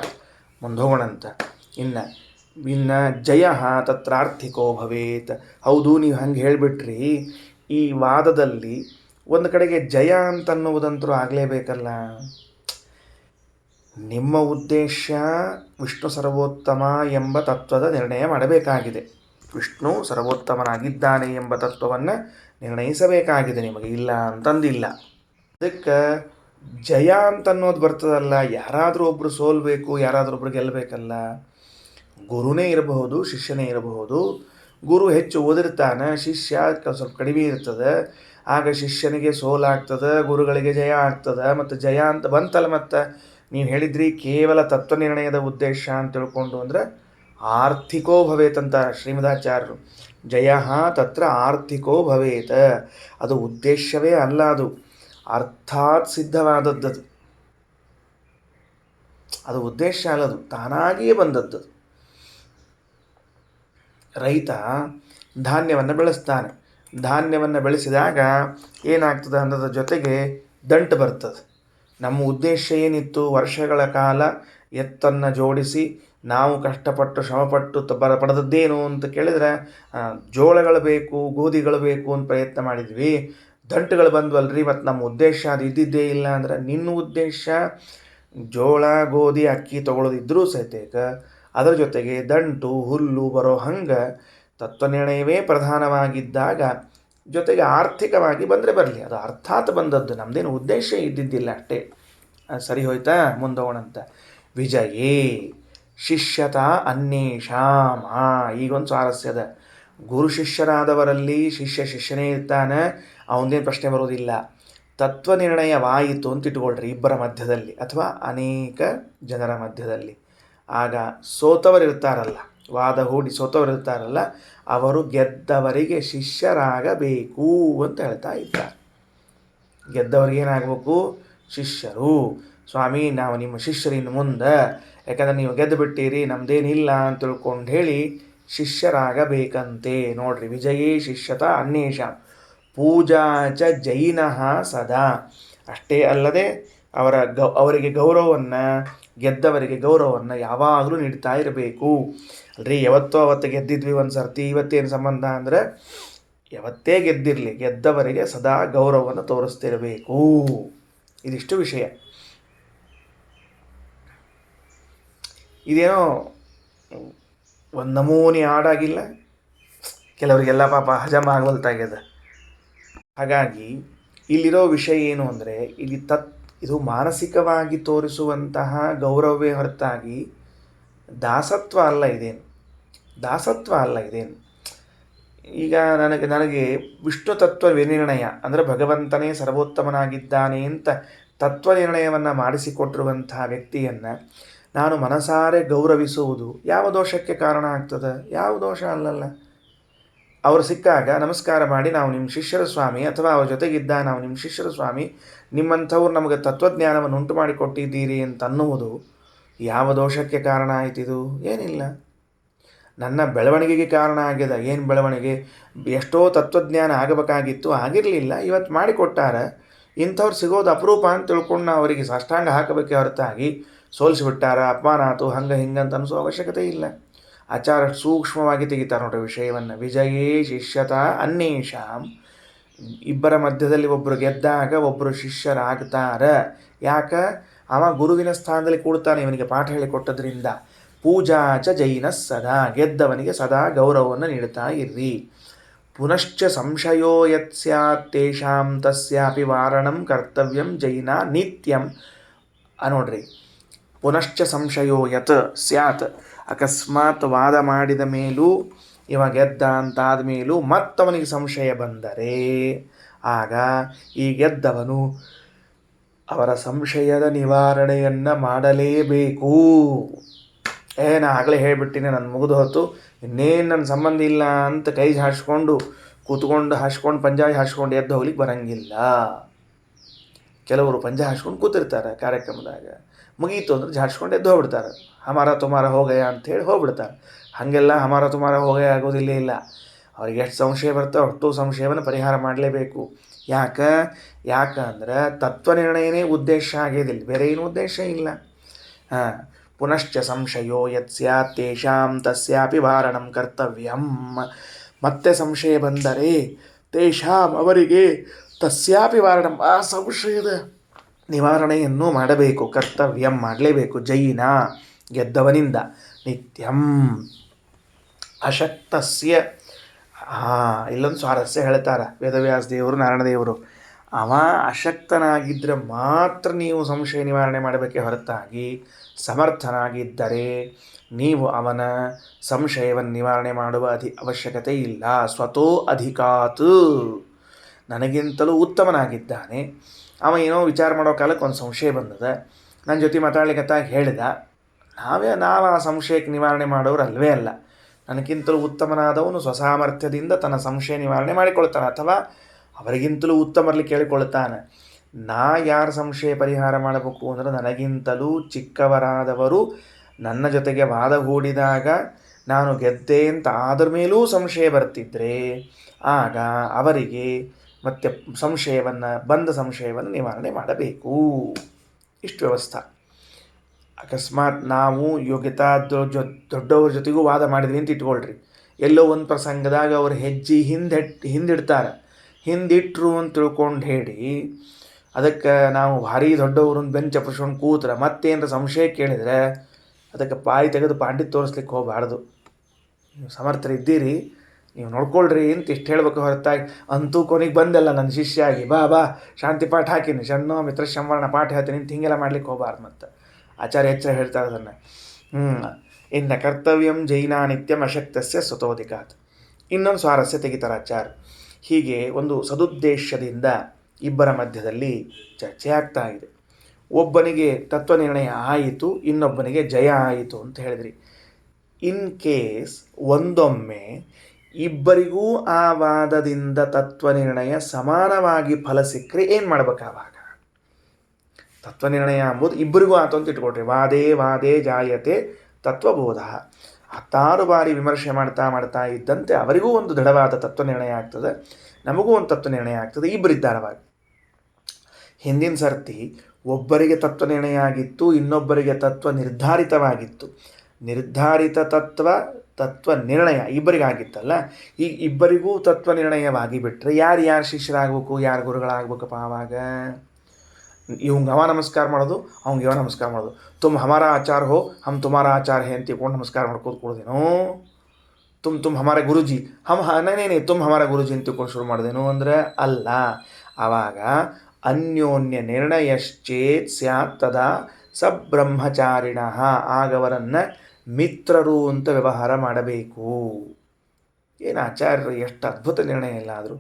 ಮುಂದೋಗೋಣಂತ. ಇನ್ನು ಜಯ ತತ್ರಾರ್ಥಿಕೋ ಭವೇತ್. ಹೌದು, ನೀವು ಹಂಗೆ ಹೇಳಿಬಿಟ್ರಿ. ಈ ವಾದದಲ್ಲಿ ಒಂದು ಕಡೆಗೆ ಜಯ ಅಂತನ್ನುವುದಂತರೂ ಆಗಲೇಬೇಕಲ್ಲ. ನಿಮ್ಮ ಉದ್ದೇಶ ವಿಷ್ಣು ಸರ್ವೋತ್ತಮ ಎಂಬ ತತ್ವದ ನಿರ್ಣಯ ಮಾಡಬೇಕಾಗಿದೆ. ವಿಷ್ಣು ಸರ್ವೋತ್ತಮನಾಗಿದ್ದಾನೆ ಎಂಬ ತತ್ವವನ್ನು ನಿರ್ಣಯಿಸಬೇಕಾಗಿದೆ ನಿಮಗೆ, ಇಲ್ಲ ಅಂತಂದಿಲ್ಲ. ಅದಕ್ಕೆ ಜಯ ಅಂತನ್ನೋದು ಬರ್ತದಲ್ಲ, ಯಾರಾದರೂ ಒಬ್ಬರು ಸೋಲ್ಬೇಕು, ಯಾರಾದರೂ ಒಬ್ರು ಗೆಲ್ಲಬೇಕಲ್ಲ. ಗುರುನೇ ಇರಬಹುದು, ಶಿಷ್ಯನೇ ಇರಬಹುದು. ಗುರು ಹೆಚ್ಚು ಓದಿರ್ತಾನೆ, ಶಿಷ್ಯ ಸ್ವಲ್ಪ ಕಡಿಮೆ ಇರ್ತದೆ. ಆಗ ಶಿಷ್ಯನಿಗೆ ಸೋಲಾಗ್ತದೆ, ಗುರುಗಳಿಗೆ ಜಯ ಆಗ್ತದೆ. ಮತ್ತು ಜಯ ಅಂತ ಬಂತಲ್ಲ, ಮತ್ತು ನೀವು ಹೇಳಿದ್ರಿ ಕೇವಲ ತತ್ವ ನಿರ್ಣಯದ ಉದ್ದೇಶ ಅಂತ ತಿಳ್ಕೊಂಡು ಅಂದರೆ ಆರ್ಥಿಕೋ ಭವೇತ್ ಅಂತ ಶ್ರೀಮದಾಚಾರ್ಯರು. ಜಯ ತತ್ರ ಆರ್ಥಿಕೋ ಭವೇತ್. ಅದು ಉದ್ದೇಶವೇ ಅಲ್ಲ, ಅದು ಅರ್ಥಾತ್ ಸಿದ್ಧವಾದದ್ದು. ಅದು ಉದ್ದೇಶ ಅಲ್ಲದು, ತಾನಾಗಿಯೇ ಬಂದದ್ದು. ರೈತ ಧಾನ್ಯವನ್ನು ಬೆಳೆಸ್ತಾನೆ. ಧಾನ್ಯವನ್ನು ಬೆಳೆಸಿದಾಗ ಏನಾಗ್ತದೆ ಅನ್ನೋದ್ರ ಜೊತೆಗೆ ದಂಟು ಬರ್ತದೆ. ನಮ್ಮ ಉದ್ದೇಶ ಏನಿತ್ತು, ವರ್ಷಗಳ ಕಾಲ ಎತ್ತನ್ನು ಜೋಡಿಸಿ ನಾವು ಕಷ್ಟಪಟ್ಟು ಶ್ರಮಪಟ್ಟು ಪಡೆದದ್ದೇನು ಅಂತ ಕೇಳಿದರೆ, ಜೋಳಗಳು ಬೇಕು, ಗೋಧಿಗಳು ಬೇಕು ಅಂತ ಪ್ರಯತ್ನ ಮಾಡಿದ್ವಿ. ದಂಟುಗಳು ಬಂದ್ವಲ್ರಿ. ಮತ್ತು ನಮ್ಮ ಉದ್ದೇಶ ಅದು ಇದ್ದಿದ್ದೇ ಇಲ್ಲ ಅಂದರೆ, ನಿನ್ನ ಉದ್ದೇಶ ಜೋಳ, ಗೋಧಿ, ಅಕ್ಕಿ ತೊಗೊಳ್ಳೋದಿದ್ರೂ ಸಹಿತ ಅದರ ಜೊತೆಗೆ ದಂಟು, ಹುಲ್ಲು ಬರೋ ಹಂಗೆ ತತ್ವನಿರ್ಣಯವೇ ಪ್ರಧಾನವಾಗಿದ್ದಾಗ ಜೊತೆಗೆ ಆರ್ಥಿಕವಾಗಿ ಬಂದರೆ ಬರಲಿ, ಅದು ಅರ್ಥಾತ್ ಬಂದದ್ದು, ನಮ್ಮದೇನು ಉದ್ದೇಶ ಇದ್ದಿದ್ದಿಲ್ಲ ಅಷ್ಟೇ. ಸರಿ ಹೋಯ್ತಾ? ಮುಂದೋಗೋಣಂತ. ವಿಜಯೇ ಶಿಷ್ಯತಾ ಅನ್ಯೇಷಾಂ. ಈಗೊಂದು ಸ್ವಾರಸ್ಯದ. ಗುರು ಶಿಷ್ಯರಾದವರಲ್ಲಿ ಶಿಷ್ಯನೇ ಇರ್ತಾನೆ, ಅವನದೇನು ಪ್ರಶ್ನೆ ಬರೋದಿಲ್ಲ. ತತ್ವ ನಿರ್ಣಯವಾಯಿತು ಅಂತ ಇಟ್ಕೊಳ್ರಿ ಇಬ್ಬರ ಮಧ್ಯದಲ್ಲಿ ಅಥವಾ ಅನೇಕ ಜನರ ಮಧ್ಯದಲ್ಲಿ. ಆಗ ಸೋತವರಿರ್ತಾರಲ್ಲ, ವಾದ ಹೂಡಿ ಸೋತವರಿರ್ತಾರಲ್ಲ, ಅವರು ಗೆದ್ದವರಿಗೆ ಶಿಷ್ಯರಾಗಬೇಕು ಅಂತ ಹೇಳ್ತಾ ಇದ್ದಾರೆ. ಗೆದ್ದವರಿಗೆ ಏನಾಗಬೇಕು? ಶಿಷ್ಯರು. ಸ್ವಾಮಿ, ನಾವು ನಿಮ್ಮ ಶಿಷ್ಯರಿನ್ನು ಮುಂದೆ, ಯಾಕಂದರೆ ನೀವು ಗೆದ್ದು ಬಿಟ್ಟಿರಿ, ನಮ್ಮದೇನಿಲ್ಲ ಅಂತ ತಿಳ್ಕೊಂಡು ಹೇಳಿ ಶಿಷ್ಯರಾಗಬೇಕಂತೆ. ನೋಡ್ರಿ, ವಿಜಯೇ ಶಿಷ್ಯತ ಅನ್ಯೇಷಾಂ ಪೂಜಾ ಚ ಜೈನಃ ಸದಾ. ಅಷ್ಟೇ ಅಲ್ಲದೆ ಅವರಿಗೆ ಗೌರವವನ್ನು, ಗೆದ್ದವರಿಗೆ ಗೌರವವನ್ನು ಯಾವಾಗಲೂ ನೀಡ್ತಾ ಇರಬೇಕು. ಅಲ್ರಿ, ಅವತ್ತು ಗೆದ್ದಿದ್ವಿ ಒಂದು ಸರ್ತಿ, ಇವತ್ತೇನು ಸಂಬಂಧ ಅಂದರೆ, ಯಾವತ್ತೇ ಗೆದ್ದಿರಲಿ ಗೆದ್ದವರಿಗೆ ಸದಾ ಗೌರವವನ್ನು ತೋರಿಸ್ತಿರಬೇಕು. ಇದಿಷ್ಟು ವಿಷಯ. ಇದೇನೋ ಒಂದು ನಮೂನಿ ಹಾಡಾಗಿಲ್ಲ, ಕೆಲವರಿಗೆಲ್ಲ ಪಾಪ ಹಜಮ ಆಗವಲ್ತಾಗ್ಯದ. ಹಾಗಾಗಿ ಇಲ್ಲಿರೋ ವಿಷಯ ಏನು ಅಂದರೆ, ಇದು ಮಾನಸಿಕವಾಗಿ ತೋರಿಸುವಂತಹ ಗೌರವವೇ ಹೊರತಾಗಿ ದಾಸತ್ವ ಅಲ್ಲ ಇದೇನು. ಈಗ ನನಗೆ ವಿಷ್ಣು ತತ್ವ ವಿನಿರ್ಣಯ ಅಂದರೆ ಭಗವಂತನೇ ಸರ್ವೋತ್ತಮನಾಗಿದ್ದಾನೆ ಅಂತ ತತ್ವ ನಿರ್ಣಯವನ್ನು ಮಾಡಿಸಿಕೊಟ್ಟಿರುವಂತಹ ವ್ಯಕ್ತಿಯನ್ನು ನಾನು ಮನಸಾರೆ ಗೌರವಿಸುವುದು ಯಾವ ದೋಷಕ್ಕೆ ಕಾರಣ ಆಗ್ತದೆ? ಯಾವ ದೋಷ ಅಲ್ಲಲ್ಲ. ಅವರು ಸಿಕ್ಕಾಗ ನಮಸ್ಕಾರ ಮಾಡಿ, ನಾವು ನಿಮ್ಮ ಶಿಷ್ಯರ ಸ್ವಾಮಿ, ಅಥವಾ ಅವ್ರ ಜೊತೆಗಿದ್ದ ನಾವು ನಿಮ್ಮ ಶಿಷ್ಯರ ಸ್ವಾಮಿ, ನಿಮ್ಮಂಥವ್ರು ನಮಗೆ ತತ್ವಜ್ಞಾನವನ್ನು ಉಂಟು ಮಾಡಿಕೊಟ್ಟಿದ್ದೀರಿ ಅಂತ ಅನ್ನುವುದು ಯಾವ ದೋಷಕ್ಕೆ ಕಾರಣ ಆಯ್ತಿದು? ಏನಿಲ್ಲ. ನನ್ನ ಬೆಳವಣಿಗೆಗೆ ಕಾರಣ ಆಗಿದೆ. ಏನು ಬೆಳವಣಿಗೆ? ಎಷ್ಟೋ ತತ್ವಜ್ಞಾನ ಆಗಬೇಕಾಗಿತ್ತು, ಆಗಿರಲಿಲ್ಲ, ಇವತ್ತು ಮಾಡಿಕೊಟ್ಟಾರ. ಇಂಥವ್ರು ಸಿಗೋದು ಅಪರೂಪ ಅಂತ ತಿಳ್ಕೊಂಡು ನಾವು ಅವರಿಗೆ ಸಾಷ್ಟಾಂಗ ಹಾಕಬೇಕೆ ಹೊರತಾಗಿ ಸೋಲಿಸಿಬಿಟ್ಟಾರ, ಅಪಮಾನ ಆತು, ಹಂಗೆ ಹಿಂಗಂತ ಅನಿಸೋ ಅವಶ್ಯಕತೆ ಇಲ್ಲ. ಆಚಾರ ಸೂಕ್ಷ್ಮವಾಗಿ ತೆಗಿತಾರೆ ನೋಡ್ರಿ ವಿಷಯವನ್ನು. ವಿಜಯೇ ಶಿಷ್ಯತಾ ಅನ್ಯೇಷಾಂ. ಇಬ್ಬರ ಮಧ್ಯದಲ್ಲಿ ಒಬ್ಬರು ಗೆದ್ದಾಗ ಒಬ್ಬರು ಶಿಷ್ಯರಾಗ್ತಾರೆ. ಯಾಕೆ? ಅವ ಗುರುವಿನ ಸ್ಥಾನದಲ್ಲಿ ಕೂಡ್ತಾನೆ, ಇವನಿಗೆ ಪಾಠ ಹೇಳಿಕೊಟ್ಟದ್ರಿಂದ. ಪೂಜಾ ಚ ಜೈನ ಸದಾ. ಗೆದ್ದವನಿಗೆ ಸದಾ ಗೌರವವನ್ನು ನೀಡ್ತಾ ಇರ್ರಿ. ಪುನಶ್ಚ ಸಂಶಯೋ ಯತ್ ಸ್ಯಾತ್ ತೇಷಾಂ ತಸ್ಯಾಪಿ ವಾರಣಂ ಕರ್ತವ್ಯಂ ಜೈನ ನಿತ್ಯಂ. ನೋಡ್ರಿ, ಪುನಶ್ಚ ಸಂಶಯೋ ಯತ್ ಸ್ಯಾತ್, ಅಕಸ್ಮಾತ್ ವಾದ ಮಾಡಿದ ಮೇಲೂ ಇವ ಗೆದ್ದ ಅಂತಾದ ಮೇಲೂ ಮತ್ತವನಿಗೆ ಸಂಶಯ ಬಂದರೆ ಆಗ ಈ ಗೆದ್ದವನು ಅವರ ಸಂಶಯದ ನಿವಾರಣೆಯನ್ನು ಮಾಡಲೇಬೇಕು. ನಾ ಆಗಲೇ ಹೇಳಿಬಿಟ್ಟಿನಿ, ನನ್ನ ಮುಗಿದು ಹೊತ್ತು, ಇನ್ನೇನು ನನ್ನ ಸಂಬಂಧ ಇಲ್ಲ ಅಂತ ಕೈ ಹಾಸ್ಕೊಂಡು ಕೂತ್ಕೊಂಡು ಹಾಸ್ಕೊಂಡು ಪಂಜಾಬಿ ಹಾಸ್ಕೊಂಡು ಎದ್ದು ಹೋಗ್ಲಿಕ್ಕೆ ಬರಂಗಿಲ್ಲ. ಕೆಲವರು ಪಂಜ ಹಾಸ್ಕೊಂಡು ಕೂತಿರ್ತಾರೆ ಕಾರ್ಯಕ್ರಮದಾಗ, ಮುಗೀತು ಅಂದ್ರೆ ಜಾಡ್ಸ್ಕೊಂಡು ಎದ್ದು ಹೋಗ್ಬಿಡ್ತಾರೆ. ಹಮಾರ ತುಮಾರ ಹೋಗಯ ಅಂಥೇಳಿ ಹೋಗ್ಬಿಡ್ತಾರೆ. ಹಾಗೆಲ್ಲ ಹಮಾರ ತುಮಾರ ಹೋಗಯ ಆಗೋದಿಲ್ಲ. ಇಲ್ಲ, ಅವ್ರಿಗೆ ಎಷ್ಟು ಸಂಶಯ ಬರ್ತೋ ಅಷ್ಟು ಸಂಶಯವನ್ನು ಪರಿಹಾರ ಮಾಡಲೇಬೇಕು. ಯಾಕಂದ್ರೆ ತತ್ವನಿರ್ಣಯನೇ ಉದ್ದೇಶ ಆಗೋದಿಲ್ಲ, ಬೇರೆ ಏನೂ ಉದ್ದೇಶ ಇಲ್ಲ. ಪುನಶ್ಚ ಸಂಶಯೋ ಯತ್ ಸ್ಯಾತ್ ತೇಷಾಂ ತಸ್ಯಾಪಿ ವಾರಣಂ ಕರ್ತವ್ಯಂ. ಮತ್ತೆ ಸಂಶಯ ಬಂದರೆ ತೇಷಾಂ ಅವರಿಗೆ ತಸ್ಯಾಪಿ ವಾರಣಂ ಆ ಸಂಶಯದ ನಿವಾರಣೆಯನ್ನು ಮಾಡಬೇಕು. ಕರ್ತವ್ಯಂ ಮಾಡಲೇಬೇಕು. ಜೈನ ಗೆದ್ದವನಿಂದ ನಿತ್ಯಂ ಅಶಕ್ತಸ್ಯ. ಇಲ್ಲೊಂದು ಸ್ವಾರಸ್ಯ ಹೇಳ್ತಾರೆ ವೇದವ್ಯಾಸ ದೇವರು ನಾರಾಯಣ ದೇವರು. ಅವ ಅಶಕ್ತನಾಗಿದ್ದರೆ ಮಾತ್ರ ನೀವು ಸಂಶಯ ನಿವಾರಣೆ ಮಾಡಬೇಕೇ ಹೊರತಾಗಿ ಸಮರ್ಥನಾಗಿದ್ದರೆ ನೀವು ಅವನ ಸಂಶಯವನ್ನು ನಿವಾರಣೆ ಮಾಡುವ ಅವಶ್ಯಕತೆ ಇಲ್ಲ. ಸ್ವತೋ ಅಧಿಕಾತ್, ನನಗಿಂತಲೂ ಉತ್ತಮನಾಗಿದ್ದಾನೆ. ಅವ ಏನೋ ವಿಚಾರ ಮಾಡೋ ಕಾಲಕ್ಕೆ ಒಂದು ಸಂಶಯ ಬಂದದ, ನನ್ನ ಜೊತೆ ಮಾತಾಡ್ಲಿಕ್ಕತ್ತಾಗ ಹೇಳಿದ. ನಾವು ಆ ಸಂಶಯಕ್ಕೆ ನಿವಾರಣೆ ಮಾಡೋರು ಅಲ್ವೇ ಅಲ್ಲ. ನನಗಿಂತಲೂ ಉತ್ತಮನಾದವನು ಸ್ವಸಾಮರ್ಥ್ಯದಿಂದ ತನ್ನ ಸಂಶಯ ನಿವಾರಣೆ ಮಾಡಿಕೊಳ್ತಾನೆ, ಅಥವಾ ಅವರಿಗಿಂತಲೂ ಉತ್ತಮರಲ್ಲಿ ಕೇಳಿಕೊಳ್ತಾನೆ. ನಾ ಯಾರ ಸಂಶಯ ಪರಿಹಾರ ಮಾಡಬೇಕು ಅಂದರೆ ನನಗಿಂತಲೂ ಚಿಕ್ಕವರಾದವರು ನನ್ನ ಜೊತೆಗೆ ವಾದ ಹೂಡಿದಾಗ ನಾನು ಗೆದ್ದೆ ಅಂತ ಆದ್ರ ಮೇಲೂ ಸಂಶಯ ಬರ್ತಿದ್ರೆ ಆಗ ಅವರಿಗೆ ಮತ್ತೆ ಬಂದ ಸಂಶಯವನ್ನು ನಿವಾರಣೆ ಮಾಡಬೇಕು. ಇಷ್ಟು ವ್ಯವಸ್ಥೆ. ಅಕಸ್ಮಾತ್ ನಾವು ಯೋಗ್ಯತಾ ದೊಡ್ಡವ್ರ ಜೊತೆಗೂ ವಾದ ಮಾಡಿದ್ವಿ ಅಂತ ಇಟ್ಕೊಳ್ರಿ. ಎಲ್ಲೋ ಒಂದು ಪ್ರಸಂಗದಾಗ ಅವ್ರು ಹೆಜ್ಜೆ ಹಿಂದಿಡ್ತಾರೆ. ಹಿಂದಿಟ್ರು ಅಂತ ತಿಳ್ಕೊಂಡು ಹೇಳಿ ಅದಕ್ಕೆ ನಾವು ಭಾರಿ ದೊಡ್ಡವರು ಬೆನ್ನು ಚಪ್ಪರ್ಸ್ಕೊಂಡು ಕೂತ್ರೆ ಮತ್ತೇನರ ಸಂಶಯ ಕೇಳಿದರೆ ಅದಕ್ಕೆ ಬಾಯಿ ತೆಗೆದು ಪಾಂಡಿತ್ ತೋರಿಸ್ಲಿಕ್ಕೆ ಹೋಗಬಾರ್ದು. ನೀವು ಸಮರ್ಥರಿದ್ದೀರಿ, ನೀವು ನೋಡ್ಕೊಳ್ರಿ ಅಂತ ಇಷ್ಟು ಹೇಳ್ಬೇಕು ಹೊರತಾಗಿ ಅಂತೂ ಕೊನೆಗೆ ಬಂದಲ್ಲ ನನ್ನ ಶಿಷ್ಯ ಆಗಿ ಬಾ ಶಾಂತಿ ಪಾಠ ಹಾಕಿನಿ, ಶನ್ನೋ ಮಿತ್ರ ಸಂವರ್ಣ ಪಾಠ ಹೇಳ್ತೀನಿ ಅಂತ ಹೀಗೆಲ್ಲ ಮಾಡ್ಲಿಕ್ಕೆ ಹೋಗಬಾರ್ದು. ಮತ್ತು ಆಚಾರ್ಯ ಎಚ್ಚರ ಹೇಳ್ತಾರೆ ಅದನ್ನು. ಇನ್ನು ಕರ್ತವ್ಯಂ ಜೈನ ನಿತ್ಯಂ ಅಶಕ್ತಸ್ಯ ಸ್ವತೋಧಿಕಾತ್. ಇನ್ನೊಂದು ಸ್ವಾರಸ್ಯ ತೆಗಿತಾರೆ ಆಚಾರ್ಯ. ಹೀಗೆ ಒಂದು ಸದುದ್ದೇಶದಿಂದ ಇಬ್ಬರ ಮಧ್ಯದಲ್ಲಿ ಚರ್ಚೆ ಆಗ್ತಾ ಇದೆ. ಒಬ್ಬನಿಗೆ ತತ್ವನಿರ್ಣಯ ಆಯಿತು, ಇನ್ನೊಬ್ಬನಿಗೆ ಜಯ ಆಯಿತು ಅಂತ ಹೇಳಿದ್ರಿ. ಇನ್ ಕೇಸ್ ಒಂದೊಮ್ಮೆ ಇಬ್ಬರಿಗೂ ಆ ವಾದದಿಂದ ತತ್ವನಿರ್ಣಯ ಸಮಾನವಾಗಿ ಫಲ ಸಿಕ್ಕರೆ ಏನು ಮಾಡ್ಬೇಕಾವಾಗ? ತತ್ವನಿರ್ಣಯ ಅಂಬುದು ಇಬ್ಬರಿಗೂ ಆತು ಅಂತ ಇಟ್ಕೊಳ್ರಿ. ವಾದೇ ಜಾಯತೆ ತತ್ವಬೋಧ. 16 ಬಾರಿ ವಿಮರ್ಶೆ ಮಾಡ್ತಾ ಇದ್ದಂತೆ ಅವರಿಗೂ ಒಂದು ದೃಢವಾದ ತತ್ವನಿರ್ಣಯ ಆಗ್ತದೆ, ನಮಗೂ ಒಂದು ತತ್ವನಿರ್ಣಯ ಆಗ್ತದೆ. ಇಬ್ಬರಿದ್ದಾರವಾಗ. ಹಿಂದಿನ ಸರ್ತಿ ಒಬ್ಬರಿಗೆ ತತ್ವನಿರ್ಣಯ ಆಗಿತ್ತು, ಇನ್ನೊಬ್ಬರಿಗೆ ತತ್ವ ನಿರ್ಧಾರಿತವಾಗಿತ್ತು. ನಿರ್ಧಾರಿತ ತತ್ವ ನಿರ್ಣಯ ಇಬ್ಬರಿಗಾಗಿತ್ತಲ್ಲ. ಈಗ ಇಬ್ಬರಿಗೂ ತತ್ವ ನಿರ್ಣಯವಾಗಿ ಬಿಟ್ಟರೆ ಯಾರು ಶಿಷ್ಯರಾಗಬೇಕು, ಯಾರು ಗುರುಗಳಾಗಬೇಕಪ್ಪ? ಆವಾಗ ಇವಂಗೆ ಅವ ನಮಸ್ಕಾರ ಮಾಡೋದು, ಅವ್ಗೆ ಇವ ನಮಸ್ಕಾರ ಮಾಡೋದು. ತುಮ್ ಹಮಾರ ಆಚಾರ ಹೋ, ಹಮ್ ತುಮಾರ ಆಚಾರ ಹೇ ಅಂತ ತಿಳ್ಕೊಂಡು ನಮಸ್ಕಾರ ಮಾಡ್ಕೋದು ಕೊಡೋದೇನೋ. ತುಮ್ ಹಮಾರ ಗುರುಜಿ, ನೇ ತುಮ್ ಹಮಾರ ಗುರುಜಿ ಅಂತ ತಿಳ್ಕೊಂಡು ಶುರು ಮಾಡೋದೇನೋ ಅಂದರೆ ಅಲ್ಲ. ಆವಾಗ ಅನ್ಯೋನ್ಯ ನಿರ್ಣಯಶ್ಚೇತ್ ಸ್ಯಾತ್ ತದಾ ಸಬ್ರಹ್ಮಚಾರಿಣ. ಆಗವರನ್ನು ಮಿತ್ರರು ಅಂತ ವ್ಯವಹಾರ ಮಾಡಬೇಕು. ಏನು ಆಚಾರ್ಯರು ಎಷ್ಟು ಅದ್ಭುತ ನಿರ್ಣಯ ಇಲ್ಲ ಆದರೂ.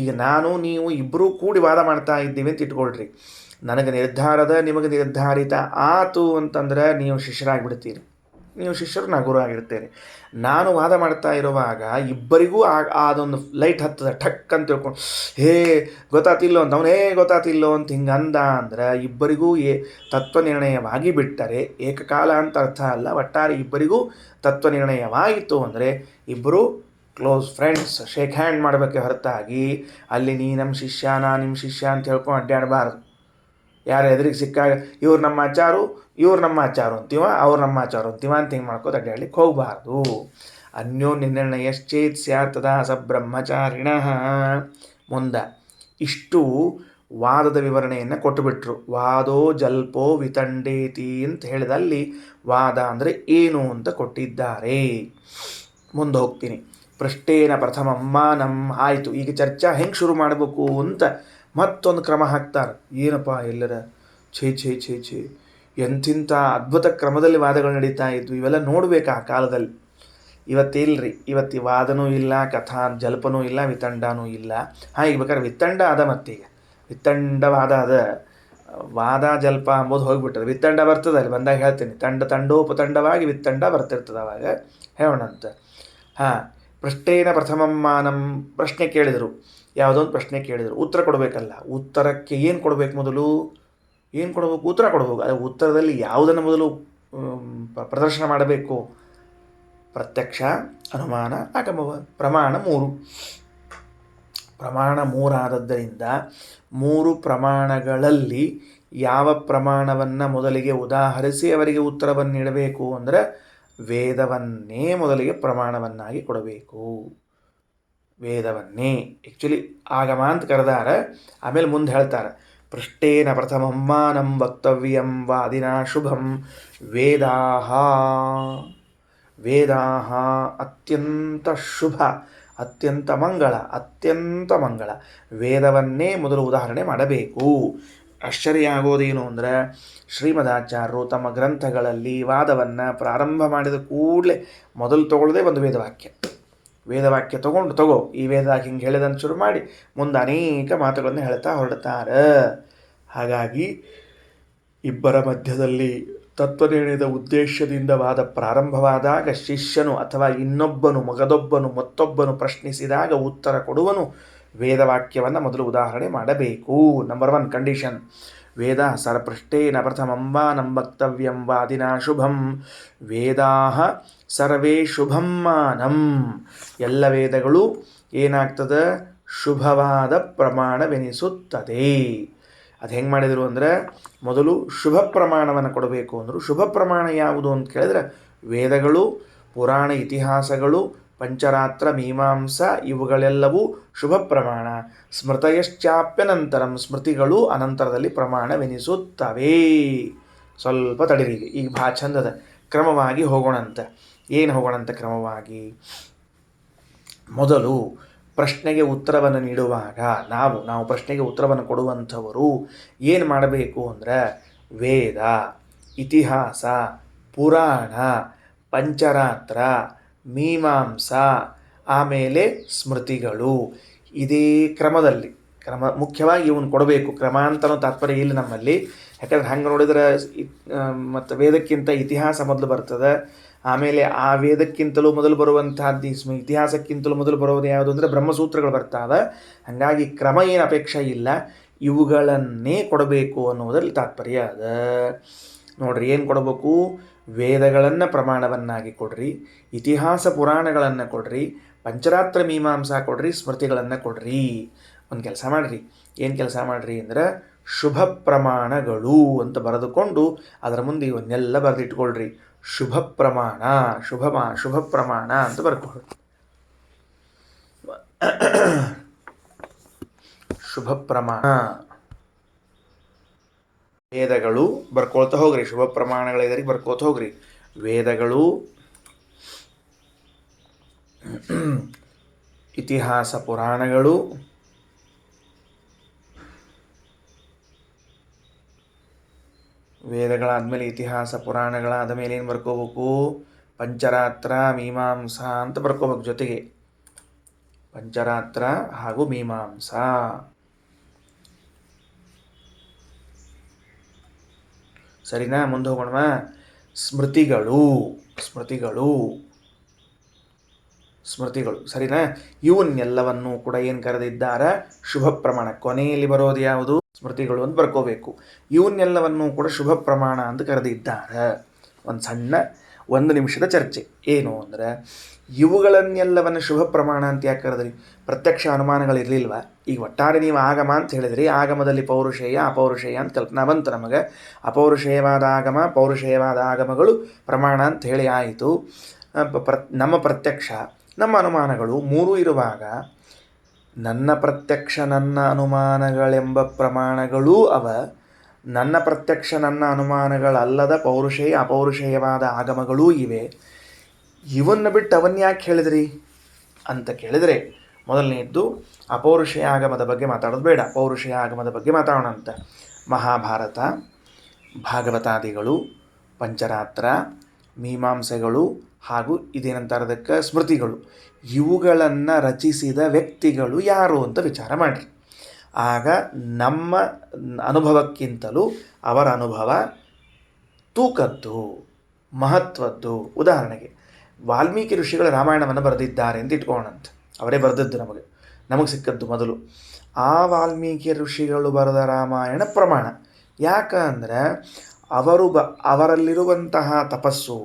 ಈಗ ನಾನು ನೀವು ಇಬ್ಬರೂ ಕೂಡಿ ವಾದ ಮಾಡ್ತಾ ಇದ್ದೀವಿ ಅಂತ ಇಟ್ಕೊಳ್ರಿ. ನನಗೆ ನಿರ್ಧಾರದ ನಿಮಗೆ ನಿರ್ಧಾರಿತ ಆತು ಅಂತಂದ್ರೆ ನೀವು ಶಿಷ್ಯರಾಗಿಬಿಡ್ತೀರಿ, ನೀವು ಶಿಷ್ಯರು ನಾ ಗುರು ಆಗಿರ್ತೇನೆ. ನಾನು ವಾದ ಮಾಡ್ತಾ ಇರುವಾಗ ಇಬ್ಬರಿಗೂ ಅದೊಂದು ಲೈಟ್ ಹತ್ತದ ಠಕ್ ಅಂತ ತಿಳ್ಕೊಂಡು ಗೊತ್ತಾತಿಲ್ಲೋ ಅಂತ ಅವನು ಗೊತ್ತಾತಿಲ್ಲೋ ಅಂತ ಹಿಂಗೆ ಅಂದ ಅಂದ್ರೆ ಇಬ್ಬರಿಗೂ ತತ್ವನಿರ್ಣಯವಾಗಿ ಬಿಟ್ಟರೆ, ಏಕಕಾಲ ಅಂತ ಅರ್ಥ ಅಲ್ಲ, ಒಟ್ಟಾರೆ ಇಬ್ಬರಿಗೂ ತತ್ವನಿರ್ಣಯವಾಯಿತು ಅಂದರೆ ಇಬ್ಬರು ಕ್ಲೋಸ್ ಫ್ರೆಂಡ್ಸ್, ಶೇಕ್ ಹ್ಯಾಂಡ್ ಮಾಡಬೇಕೆ ಹೊರತಾಗಿ ಅಲ್ಲಿ ನೀ ನಮ್ಮ ಶಿಷ್ಯ ನಾ ನಿಮ್ಮ ಶಿಷ್ಯ ಅಂತ ಹೇಳ್ಕೊಂಡು ಅಡ್ಡಾಡಬಾರ್ದು. ಯಾರು ಎದುರಿಗೆ ಸಿಕ್ಕಾಗ ಇವ್ರು ನಮ್ಮ ಆಚಾರು ಅಂತೀವ, ಅವ್ರು ನಮ್ಮ ಆಚಾರು ಅಂತೀವ ಅಂತ ಹಿಂಗೆ ಮಾಡ್ಕೋದು ಅಡ್ಡಾಡ್ಲಿಕ್ಕೆ ಹೋಗಬಾರ್ದು. ಅನ್ಯೋನ್ಯ ನಿರ್ಣಯಶ್ಚೇತ್ ಸ್ಯಾತ್ ತದಾ ಸಬ್ರಹ್ಮಚಾರಿಣ. ಮುಂದೆ ಇಷ್ಟು ವಾದದ ವಿವರಣೆಯನ್ನು ಕೊಟ್ಟುಬಿಟ್ರು. ವಾದೋ ಜಲ್ಪೋ ವಿತಂಡೇತಿ ಅಂತ ಹೇಳಿದಲ್ಲಿ ವಾದ ಅಂದರೆ ಏನು ಅಂತ ಕೊಟ್ಟಿದ್ದಾರೆ. ಮುಂದೆ ಹೋಗ್ತೀನಿ. ಪೃಷ್ಟೇನ ಪ್ರಥಮಮ್ಮಾನಂ. ಆಯಿತು, ಈಗ ಚರ್ಚಾ ಹೆಂಗೆ ಶುರು ಮಾಡಬೇಕು ಅಂತ ಮತ್ತೊಂದು ಕ್ರಮ ಹಾಕ್ತಾರೆ. ಏನಪ್ಪ ಎಲ್ಲರ ಛೇ ಛೇ ಛೇ ಛೇ ಎಂಥಿಂಥ ಅದ್ಭುತ ಕ್ರಮದಲ್ಲಿ ವಾದಗಳು ನಡೀತಾ ಇದ್ವು. ಇವೆಲ್ಲ ನೋಡ್ಬೇಕು ಆ ಕಾಲದಲ್ಲಿ. ಇವತ್ತಿಲ್ರಿ, ಇವತ್ತು ವಾದನೂ ಇಲ್ಲ, ಕಥಾ ಜಲ್ಪನೂ ಇಲ್ಲ, ವಿತಂಡನೂ ಇಲ್ಲ. ಈಗ ಬೇಕಾದ್ರೆ ವಿತಂಡ ಅದ, ಮತ್ತೀಗ ವಿತಂಡವಾದ ಅದ. ವಾದ ಜಲ್ಪ ಅಂಬೋದು ಹೋಗಿಬಿಟ್ಟದೆ. ವಿತಂಡ ಬರ್ತದೆ, ಅಲ್ಲಿ ಬಂದಾಗ ಹೇಳ್ತೀನಿ. ತಂಡೋಪತಂಡವಾಗಿ ವಿತಂಡ ಬರ್ತಿರ್ತದೆ, ಅವಾಗ ಹೇಳೋಣಂತ. ಪೃಷ್ಟೇನ ಪ್ರಥಮಮ್ಮಾನಂ. ಪ್ರಶ್ನೆ ಕೇಳಿದರು, ಯಾವುದೊಂದು ಪ್ರಶ್ನೆ ಕೇಳಿದರು, ಉತ್ತರ ಕೊಡಬೇಕಲ್ಲ. ಉತ್ತರಕ್ಕೆ ಏನು ಕೊಡಬೇಕು? ಮೊದಲು ಏನು ಕೊಡಬೇಕು? ಉತ್ತರ ಕೊಡಬೇಕು. ಅದು ಉತ್ತರದಲ್ಲಿ ಯಾವುದನ್ನು ಮೊದಲು ಪ್ರದರ್ಶನ ಮಾಡಬೇಕು? ಪ್ರತ್ಯಕ್ಷ, ಅನುಮಾನ, ಆಗಮವ. ಪ್ರಮಾಣ 3. ಪ್ರಮಾಣ 3 ಆದದ್ದರಿಂದ 3 ಪ್ರಮಾಣಗಳಲ್ಲಿ ಯಾವ ಪ್ರಮಾಣವನ್ನು ಮೊದಲಿಗೆ ಉದಾಹರಿಸಿ ಅವರಿಗೆ ಉತ್ತರವನ್ನು ನೀಡಬೇಕು ಅಂದರೆ ವೇದವನ್ನೇ ಮೊದಲಿಗೆ ಪ್ರಮಾಣವನ್ನಾಗಿ ಕೊಡಬೇಕು. ವೇದವನ್ನೇ ಆ್ಯಕ್ಚುಲಿ ಆಗಮ ಅಂತ ಕರೆದಾರ. ಆಮೇಲೆ ಮುಂದೆ ಹೇಳ್ತಾರೆ, ಪೃಷ್ಟೇನ ಪ್ರಥಮಮ್ಮಾನಂ ವಕ್ತವ್ಯಂ ವಾದಿನಾ ಶುಭಂ ವೇದಾಹ. ವೇದಾಹ ಅತ್ಯಂತ ಶುಭ, ಅತ್ಯಂತ ಮಂಗಳ, ಅತ್ಯಂತ ಮಂಗಳ. ವೇದವನ್ನೇ ಮೊದಲು ಉದಾಹರಣೆ ಮಾಡಬೇಕು. ಆಶ್ಚರ್ಯ ಆಗೋದೇನು ಅಂದರೆ ಶ್ರೀಮದಾಚಾರ್ಯರು ತಮ್ಮ ಗ್ರಂಥಗಳಲ್ಲಿ ವಾದವನ್ನು ಪ್ರಾರಂಭ ಮಾಡಿದ ಕೂಡಲೇ ಮೊದಲು ತಗೊಳ್ಳೋದೇ ಒಂದು ವೇದವಾಕ್ಯ. ವೇದವಾಕ್ಯ ತಗೋ, ಈ ವೇದವಾಕ್ಯ ಹಿಂಗೆ ಹೇಳಿದಂತ ಶುರು ಮಾಡಿ ಮುಂದೆ ಅನೇಕ ಮಾತುಗಳನ್ನು ಹೇಳ್ತಾ ಹೊರಡ್ತಾರೆ. ಹಾಗಾಗಿ ಇಬ್ಬರ ಮಧ್ಯದಲ್ಲಿ ತತ್ವನಿರ್ಣಯದ ಉದ್ದೇಶದಿಂದ ವಾದ ಪ್ರಾರಂಭವಾದಾಗ ಶಿಷ್ಯನು ಅಥವಾ ಇನ್ನೊಬ್ಬನು ಮಗದೊಬ್ಬನು ಮತ್ತೊಬ್ಬನು ಪ್ರಶ್ನಿಸಿದಾಗ ಉತ್ತರ ಕೊಡುವನು ವೇದವಾಕ್ಯವನ್ನು ಮೊದಲು ಉದಾಹರಣೆ ಮಾಡಬೇಕು. Number 1 condition. ವೇದ ಸರ್ಪೃಷ್ಟೇನ ಪ್ರಥಮಮ್ಮಾನಂ ವಕ್ತವ್ಯಂ ವಾದಿನಾ ಶುಭಂ ವೇದಾಹ ಸರ್ವೇ ಶುಭಂ ಮಾನಂ. ಎಲ್ಲ ವೇದಗಳು ಏನಾಗ್ತದೆ? ಶುಭವಾದ ಪ್ರಮಾಣವೆನಿಸುತ್ತದೆ. ಅದು ಹೆಂಗೆ ಮಾಡಿದರು ಅಂದರೆ ಮೊದಲು ಶುಭ ಪ್ರಮಾಣವನ್ನು ಕೊಡಬೇಕು ಅಂದರು. ಶುಭ ಪ್ರಮಾಣ ಯಾವುದು ಅಂತ ಕೇಳಿದ್ರೆ ವೇದಗಳು, ಪುರಾಣ ಇತಿಹಾಸಗಳು, ಪಂಚರಾತ್ರ, ಮೀಮಾಂಸ ಇವುಗಳೆಲ್ಲವೂ ಶುಭ ಪ್ರಮಾಣ. ಸ್ಮೃತಯಶ್ಚಾಪ್ಯನಂತರಂ. ಸ್ಮೃತಿಗಳು ಅನಂತರದಲ್ಲಿ ಪ್ರಮಾಣವೆನಿಸುತ್ತವೆ. ಸ್ವಲ್ಪ ತಡಿರಿ, ಈಗ ಭಾಳ ಚಂದದ. ಕ್ರಮವಾಗಿ ಹೋಗೋಣಂತ. ಏನು ಹೋಗೋಣಂತ ಕ್ರಮವಾಗಿ? ಮೊದಲು ಪ್ರಶ್ನೆಗೆ ಉತ್ತರವನ್ನು ನೀಡುವಾಗ ನಾವು ಪ್ರಶ್ನೆಗೆ ಉತ್ತರವನ್ನು ಕೊಡುವಂಥವರು ಏನು ಮಾಡಬೇಕು ಅಂದರೆ ವೇದ, ಇತಿಹಾಸ, ಪುರಾಣ, ಪಂಚರಾತ್ರ, ಮೀಮಾಂಸ, ಆಮೇಲೆ ಸ್ಮೃತಿಗಳು, ಇದೇ ಕ್ರಮದಲ್ಲಿ ಮುಖ್ಯವಾಗಿ ಇವನು ಕೊಡಬೇಕು. ಕ್ರಮ ಅಂತಲೂ ತಾತ್ಪರ್ಯ ಇಲ್ಲ ನಮ್ಮಲ್ಲಿ. ಯಾಕಂದ್ರೆ ಹಂಗೆ ನೋಡಿದ್ರೆ ಮತ್ತು ವೇದಕ್ಕಿಂತ ಇತಿಹಾಸ ಮೊದಲು ಬರ್ತದೆ. ಆಮೇಲೆ ಆ ವೇದಕ್ಕಿಂತಲೂ ಮೊದಲು ಬರುವಂತಹದ್ದು ಇತಿಹಾಸಕ್ಕಿಂತಲೂ ಮೊದಲು ಬರೋದು ಯಾವುದು ಅಂದರೆ ಬ್ರಹ್ಮಸೂತ್ರಗಳು ಬರ್ತಾವೆ. ಹಾಗಾಗಿ ಕ್ರಮ ಏನು ಅಪೇಕ್ಷೆ ಇಲ್ಲ, ಇವುಗಳನ್ನೇ ಕೊಡಬೇಕು ಅನ್ನೋದ್ರಲ್ಲಿ ತಾತ್ಪರ್ಯ ಅದ. ನೋಡ್ರಿ, ಏನು ಕೊಡಬೇಕು? ವೇದಗಳನ್ನು ಪ್ರಮಾಣವನ್ನಾಗಿ ಕೊಡ್ರಿ, ಇತಿಹಾಸ ಪುರಾಣಗಳನ್ನು ಕೊಡ್ರಿ, ಪಂಚರಾತ್ರ ಮೀಮಾಂಸಾ ಕೊಡ್ರಿ, ಸ್ಮೃತಿಗಳನ್ನು ಕೊಡ್ರಿ. ಒಂದು ಕೆಲಸ ಮಾಡಿರಿ. ಏನು ಕೆಲಸ ಮಾಡಿರಿ ಅಂದರೆ ಶುಭ ಪ್ರಮಾಣಗಳು ಅಂತ ಬರೆದುಕೊಂಡು ಅದರ ಮುಂದೆ ಇವನ್ನೆಲ್ಲ ಬರೆದಿಟ್ಕೊಳ್ರಿ. ಶುಭ ಪ್ರಮಾಣ, ಶುಭ ಪ್ರಮಾಣ ಅಂತ ಬರ್ಕೊಳ್ಳಿ. ಶುಭ ಪ್ರಮಾಣ ವೇದಗಳು ಬರ್ಕೊಳ್ತಾ ಹೋಗ್ರಿ. ಶುಭ ಪ್ರಮಾಣಗಳಿದ್ರಿಗೆ ಬರ್ಕೋತ ಹೋಗ್ರಿ. ವೇದಗಳು, ಇತಿಹಾಸ ಪುರಾಣಗಳು, ವೇದಗಳಾದಮೇಲೆ ಇತಿಹಾಸ ಪುರಾಣಗಳಾದ ಮೇಲೆ ಏನು ಬರ್ಕೋಬೇಕು? ಪಂಚರಾತ್ರ, ಮೀಮಾಂಸಾ ಅಂತ ಬರ್ಕೋಬೇಕು. ಜೊತೆಗೆ ಪಂಚರಾತ್ರ ಹಾಗೂ ಮೀಮಾಂಸಾ. ಸರಿನಾ? ಮುಂದೆ ಹೋಗೋಣ. ಸ್ಮೃತಿಗಳು ಸರಿನಾ? ಇವನ್ನೆಲ್ಲವನ್ನು ಕೂಡ ಏನು ಕರೆದಿದ್ದಾರೆ? ಶುಭ ಪ್ರಮಾಣ. ಕೊನೆಯಲ್ಲಿ ಬರೋದು ಯಾವುದು? ಸ್ಮೃತಿಗಳು ಅಂತ ಬರ್ಕೋಬೇಕು. ಇವನ್ನೆಲ್ಲವನ್ನು ಕೂಡ ಶುಭ ಪ್ರಮಾಣ ಅಂತ ಕರೆದಿದ್ದಾರೆ. ಒಂದು ನಿಮಿಷದ ಚರ್ಚೆ ಏನು ಅಂದರೆ ಇವುಗಳನ್ನೆಲ್ಲವನ್ನು ಶುಭ ಪ್ರಮಾಣ ಅಂತ ಯಾಕೆ ಕರೆದ್ರಿ? ಪ್ರತ್ಯಕ್ಷ ಅನುಮಾನಗಳಿರಲಿಲ್ವ? ಈಗ ಒಟ್ಟಾರೆ ನೀವು ಆಗಮ ಅಂತ ಹೇಳಿದ್ರಿ. ಆಗಮದಲ್ಲಿ ಪೌರುಷೇಯ, ಅಪೌರುಷೇಯ ಅಂತ ಕಲ್ಪನಾ ಬಂತು ನಮಗೆ. ಅಪೌರುಷೇಯವಾದ ಆಗಮ, ಪೌರುಷೇಯವಾದ ಆಗಮಗಳು ಪ್ರಮಾಣ ಅಂತ ಹೇಳಿ ಆಯಿತು. ನಮ್ಮ ಪ್ರತ್ಯಕ್ಷ, ನಮ್ಮ ಅನುಮಾನಗಳು 3 ಇರುವಾಗ ನನ್ನ ಪ್ರತ್ಯಕ್ಷ, ನನ್ನ ಅನುಮಾನಗಳೆಂಬ ಪ್ರಮಾಣಗಳೂ ಅವ. ನನ್ನ ಪ್ರತ್ಯಕ್ಷ, ನನ್ನ ಅನುಮಾನಗಳಲ್ಲದ ಪೌರುಷೇಯ, ಅಪೌರುಷೇಯವಾದ ಆಗಮಗಳೂ ಇವೆ. ಇವನ್ನು ಬಿಟ್ಟು ಅವನ್ನ ಯಾಕೆ ಹೇಳಿದ್ರಿ? ಅಂತ ಕೇಳಿದರೆ ಮೊದಲನೆಯದ್ದು ಅಪೌರುಷೇಯ ಆಗಮದ ಬಗ್ಗೆ ಮಾತಾಡೋದು ಬೇಡ, ಪೌರುಷೇಯ ಆಗಮದ ಬಗ್ಗೆ ಮಾತಾಡೋಣ ಅಂತ. ಮಹಾಭಾರತ, ಭಾಗವತಾದಿಗಳು, ಪಂಚರಾತ್ರ, ಮೀಮಾಂಸೆಗಳು ಹಾಗೂ ಇದೇನಂತಾರದಕ್ಕೆ ಸ್ಮೃತಿಗಳು, ಇವುಗಳನ್ನು ರಚಿಸಿದ ವ್ಯಕ್ತಿಗಳು ಯಾರು ಅಂತ ವಿಚಾರ ಮಾಡಿರಿ. ಆಗ ನಮ್ಮ ಅನುಭವಕ್ಕಿಂತಲೂ ಅವರ ಅನುಭವ ತೂಕದ್ದು, ಮಹತ್ವದ್ದು. ಉದಾಹರಣೆಗೆ ವಾಲ್ಮೀಕಿ ಋಷಿಗಳು ರಾಮಾಯಣವನ್ನು ಬರೆದಿದ್ದಾರೆ ಅಂತ ಇಟ್ಕೊಳ್ಳೋಣಂತೆ. ಅವರೇ ಬರೆದದ್ದು, ನಮಗೆ ಸಿಕ್ಕದ್ದು ಮೊದಲು. ಆ ವಾಲ್ಮೀಕಿ ಋಷಿಗಳು ಬರೆದ ರಾಮಾಯಣ ಪ್ರಮಾಣ. ಯಾಕಂದರೆ ಅವರಲ್ಲಿರುವಂತಹ ತಪಸ್ಸು,